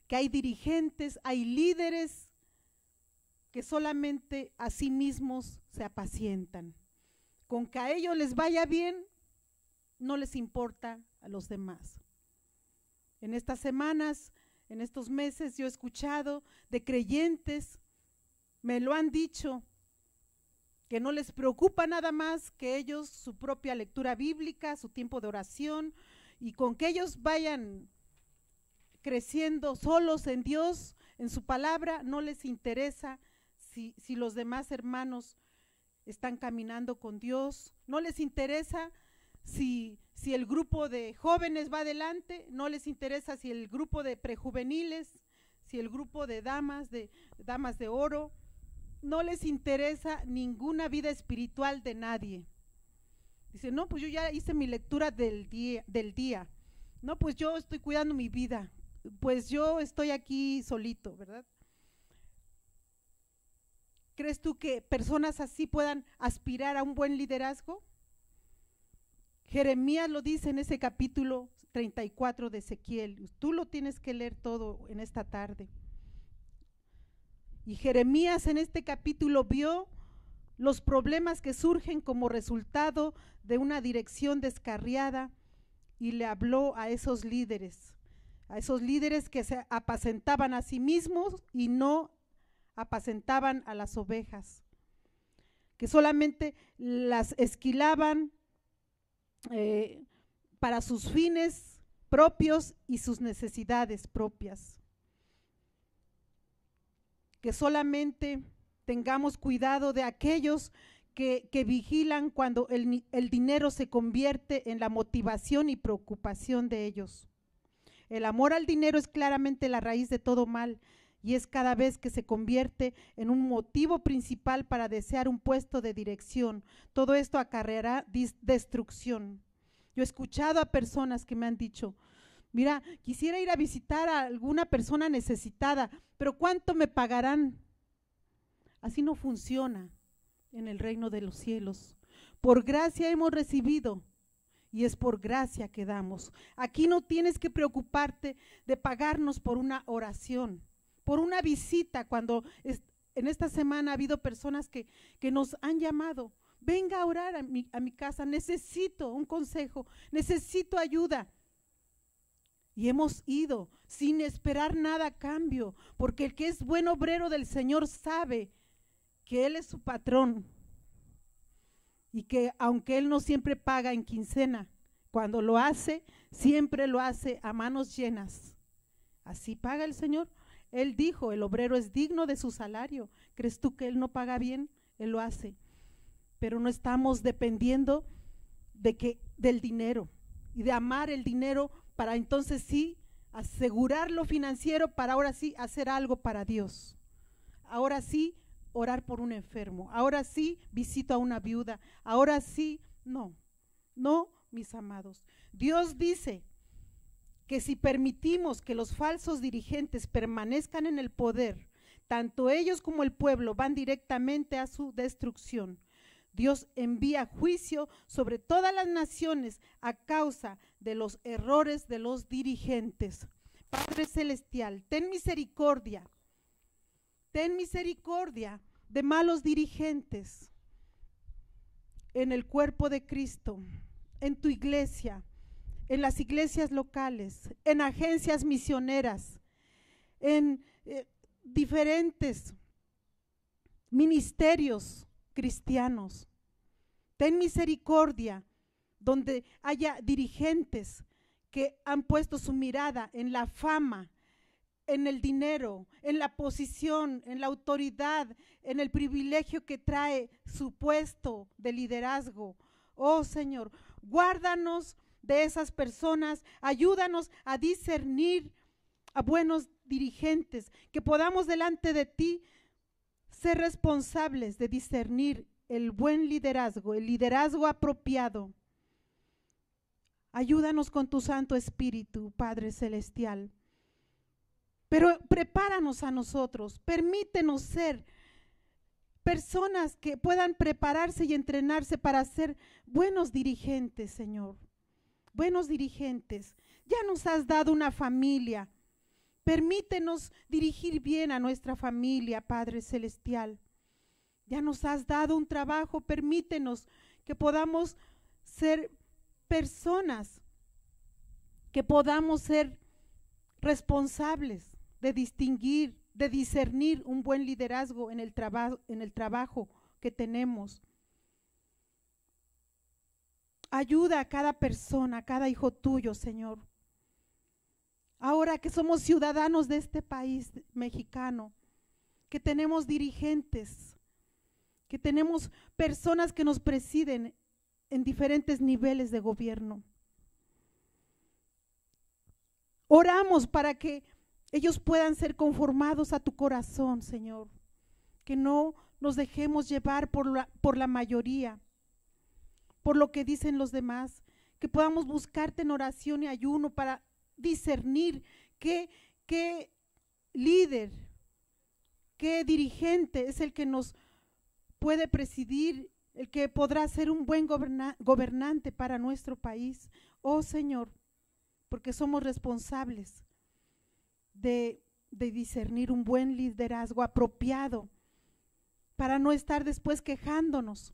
[SPEAKER 1] que hay dirigentes, hay líderes que solamente a sí mismos se apacientan. Con que a ellos les vaya bien, no les importa a los demás. En estas semanas, en estos meses, yo he escuchado de creyentes, me lo han dicho, que no les preocupa nada más que ellos, su propia lectura bíblica, su tiempo de oración, y con que ellos vayan creciendo solos en Dios, en su palabra, no les interesa si los demás hermanos están caminando con Dios, no les interesa si el grupo de jóvenes va adelante, no les interesa si el grupo de prejuveniles, si el grupo de damas de oro, no les interesa ninguna vida espiritual de nadie. Dice, no, pues yo ya hice mi lectura del día, no, pues yo estoy cuidando mi vida, pues yo estoy aquí solito, ¿verdad? ¿Crees tú que personas así puedan aspirar a un buen liderazgo? Jeremías lo dice en ese capítulo 34 de Ezequiel, tú lo tienes que leer todo en esta tarde. Y Jeremías en este capítulo vio los problemas que surgen como resultado de una dirección descarriada y le habló a esos líderes que se apacentaban a sí mismos y no apacentaban a las ovejas, que solamente las esquilaban para sus fines propios y sus necesidades propias. Que solamente tengamos cuidado de aquellos que vigilan cuando el dinero se convierte en la motivación y preocupación de ellos. El amor al dinero es claramente la raíz de todo mal y es cada vez que se convierte en un motivo principal para desear un puesto de dirección. Todo esto acarreará destrucción. Yo he escuchado a personas que me han dicho, mira, quisiera ir a visitar a alguna persona necesitada, pero ¿cuánto me pagarán? Así no funciona en el reino de los cielos. Por gracia hemos recibido y es por gracia que damos. Aquí no tienes que preocuparte de pagarnos por una oración, por una visita. Cuando en esta semana ha habido personas que nos han llamado, venga a orar a mi casa, necesito un consejo, necesito ayuda. Y hemos ido sin esperar nada a cambio, porque el que es buen obrero del Señor sabe que Él es su patrón y que aunque Él no siempre paga en quincena, cuando lo hace, siempre lo hace a manos llenas. Así paga el Señor. Él dijo, el obrero es digno de su salario. ¿Crees tú que Él no paga bien? Él lo hace. Pero no estamos dependiendo del dinero y de amar el dinero para entonces sí asegurar lo financiero, para ahora sí hacer algo para Dios. Ahora sí orar por un enfermo, ahora sí visito a una viuda, ahora sí, no, mis amados. Dios dice que si permitimos que los falsos dirigentes permanezcan en el poder, tanto ellos como el pueblo van directamente a su destrucción. Dios envía juicio sobre todas las naciones a causa de los errores de los dirigentes. Padre Celestial, ten misericordia de malos dirigentes en el cuerpo de Cristo, en tu iglesia, en las iglesias locales, en agencias misioneras, en diferentes ministerios cristianos. Ten misericordia donde haya dirigentes que han puesto su mirada en la fama, en el dinero, en la posición, en la autoridad, en el privilegio que trae su puesto de liderazgo. Oh Señor, guárdanos de esas personas, ayúdanos a discernir a buenos dirigentes, que podamos delante de ti ser responsables de discernir el buen liderazgo, el liderazgo apropiado. Ayúdanos con tu Santo Espíritu, Padre Celestial. Pero prepáranos a nosotros, permítenos ser personas que puedan prepararse y entrenarse para ser buenos dirigentes, Señor. Buenos dirigentes. Ya nos has dado una familia. Permítenos dirigir bien a nuestra familia, Padre Celestial. Ya nos has dado un trabajo, permítenos que podamos ser personas, que podamos ser responsables de distinguir, de discernir un buen liderazgo en el trabajo que tenemos. Ayuda a cada persona, a cada hijo tuyo, Señor. Ahora que somos ciudadanos de este país mexicano, que tenemos dirigentes, que tenemos personas que nos presiden en diferentes niveles de gobierno. Oramos para que ellos puedan ser conformados a tu corazón, Señor. Que no nos dejemos llevar por la mayoría, por lo que dicen los demás. Que podamos buscarte en oración y ayuno para discernir qué líder, qué dirigente es el que nos puede presidir, el que podrá ser un buen gobernante para nuestro país. Oh Señor, porque somos responsables de discernir un buen liderazgo apropiado para no estar después quejándonos.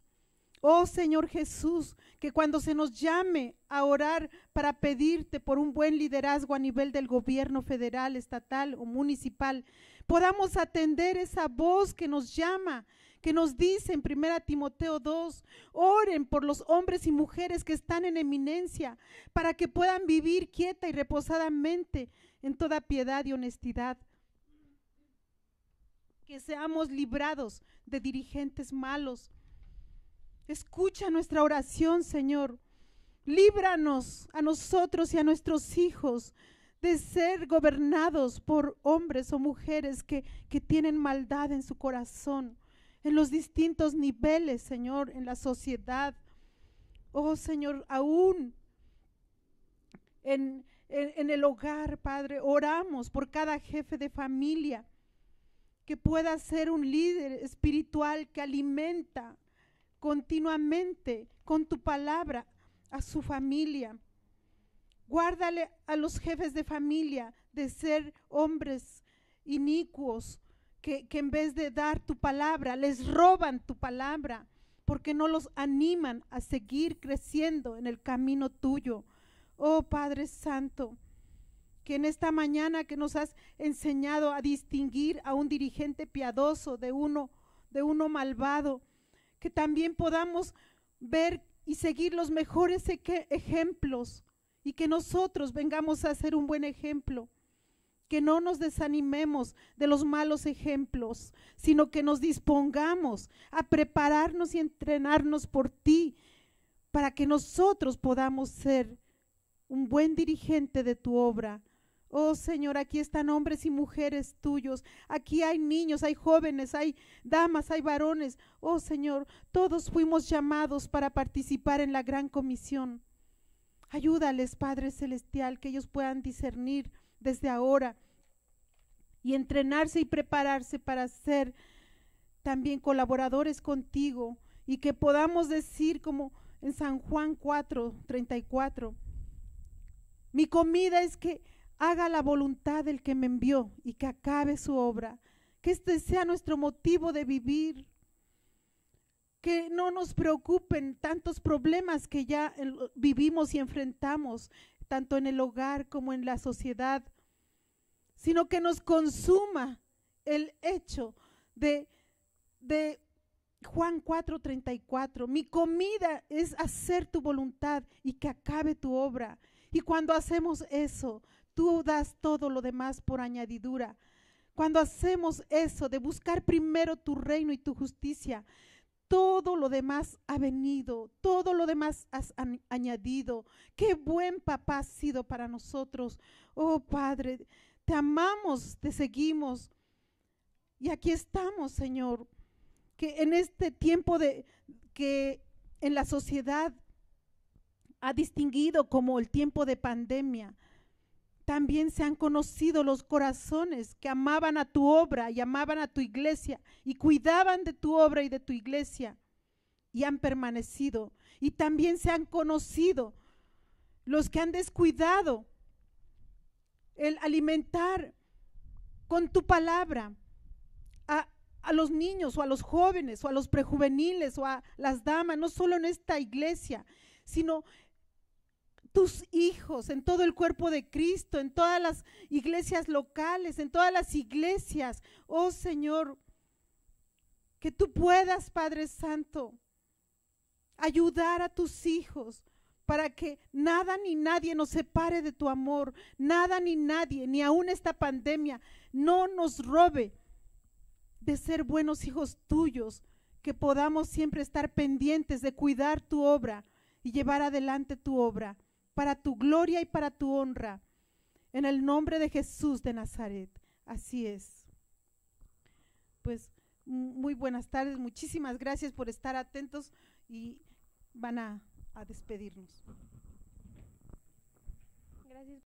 [SPEAKER 1] Oh Señor Jesús, que cuando se nos llame a orar para pedirte por un buen liderazgo a nivel del gobierno federal, estatal o municipal, podamos atender esa voz que nos llama, que nos dice en 1 Timoteo 2, oren por los hombres y mujeres que están en eminencia, para que puedan vivir quieta y reposadamente en toda piedad y honestidad. Que seamos librados de dirigentes malos, Escucha nuestra oración, Señor. Líbranos a nosotros y a nuestros hijos de ser gobernados por hombres o mujeres que tienen maldad en su corazón, en los distintos niveles, Señor, en la sociedad. Oh, Señor, aún en el hogar, Padre, oramos por cada jefe de familia que pueda ser un líder espiritual que alimenta continuamente con tu palabra a su familia. Guárdale a los jefes de familia de ser hombres inicuos que en vez de dar tu palabra, les roban tu palabra, porque no los animan a seguir creciendo en el camino tuyo. Oh Padre Santo, que en esta mañana que nos has enseñado a distinguir a un dirigente piadoso de uno malvado, que también podamos ver y seguir los mejores ejemplos, y que nosotros vengamos a ser un buen ejemplo, que no nos desanimemos de los malos ejemplos, sino que nos dispongamos a prepararnos y entrenarnos por ti, para que nosotros podamos ser un buen dirigente de tu obra. Oh Señor, aquí están hombres y mujeres tuyos, aquí hay niños, hay jóvenes, hay damas, hay varones. Oh Señor, todos fuimos llamados para participar en la gran comisión. Ayúdales, Padre Celestial, que ellos puedan discernir desde ahora y entrenarse y prepararse para ser también colaboradores contigo, y que podamos decir como en San Juan 4:34, mi comida es que haga la voluntad del que me envió y que acabe su obra. Que este sea nuestro motivo de vivir. Que no nos preocupen tantos problemas que ya vivimos y enfrentamos, tanto en el hogar como en la sociedad, sino que nos consuma el hecho de Juan 4:34, mi comida es hacer tu voluntad y que acabe tu obra. Y cuando hacemos eso, tú das todo lo demás por añadidura. Cuando hacemos eso de buscar primero tu reino y tu justicia, todo lo demás ha venido, todo lo demás has añadido. Qué buen papá has sido para nosotros. Oh Padre, te amamos, te seguimos. Y aquí estamos, Señor, que en este tiempo que en la sociedad ha distinguido como el tiempo de pandemia, también se han conocido los corazones que amaban a tu obra y amaban a tu iglesia y cuidaban de tu obra y de tu iglesia y han permanecido. Y también se han conocido los que han descuidado el alimentar con tu palabra a los niños o a los jóvenes o a los prejuveniles o a las damas, no solo en esta iglesia, sino tus hijos en todo el cuerpo de Cristo, en todas las iglesias locales, en todas las iglesias. Oh Señor, que tú puedas, Padre Santo, ayudar a tus hijos para que nada ni nadie nos separe de tu amor, nada ni nadie, ni aún esta pandemia, no nos robe de ser buenos hijos tuyos, que podamos siempre estar pendientes de cuidar tu obra y llevar adelante tu obra para tu gloria y para tu honra, en el nombre de Jesús de Nazaret. Así es. Pues muy buenas tardes, muchísimas gracias por estar atentos y van a despedirnos. Gracias.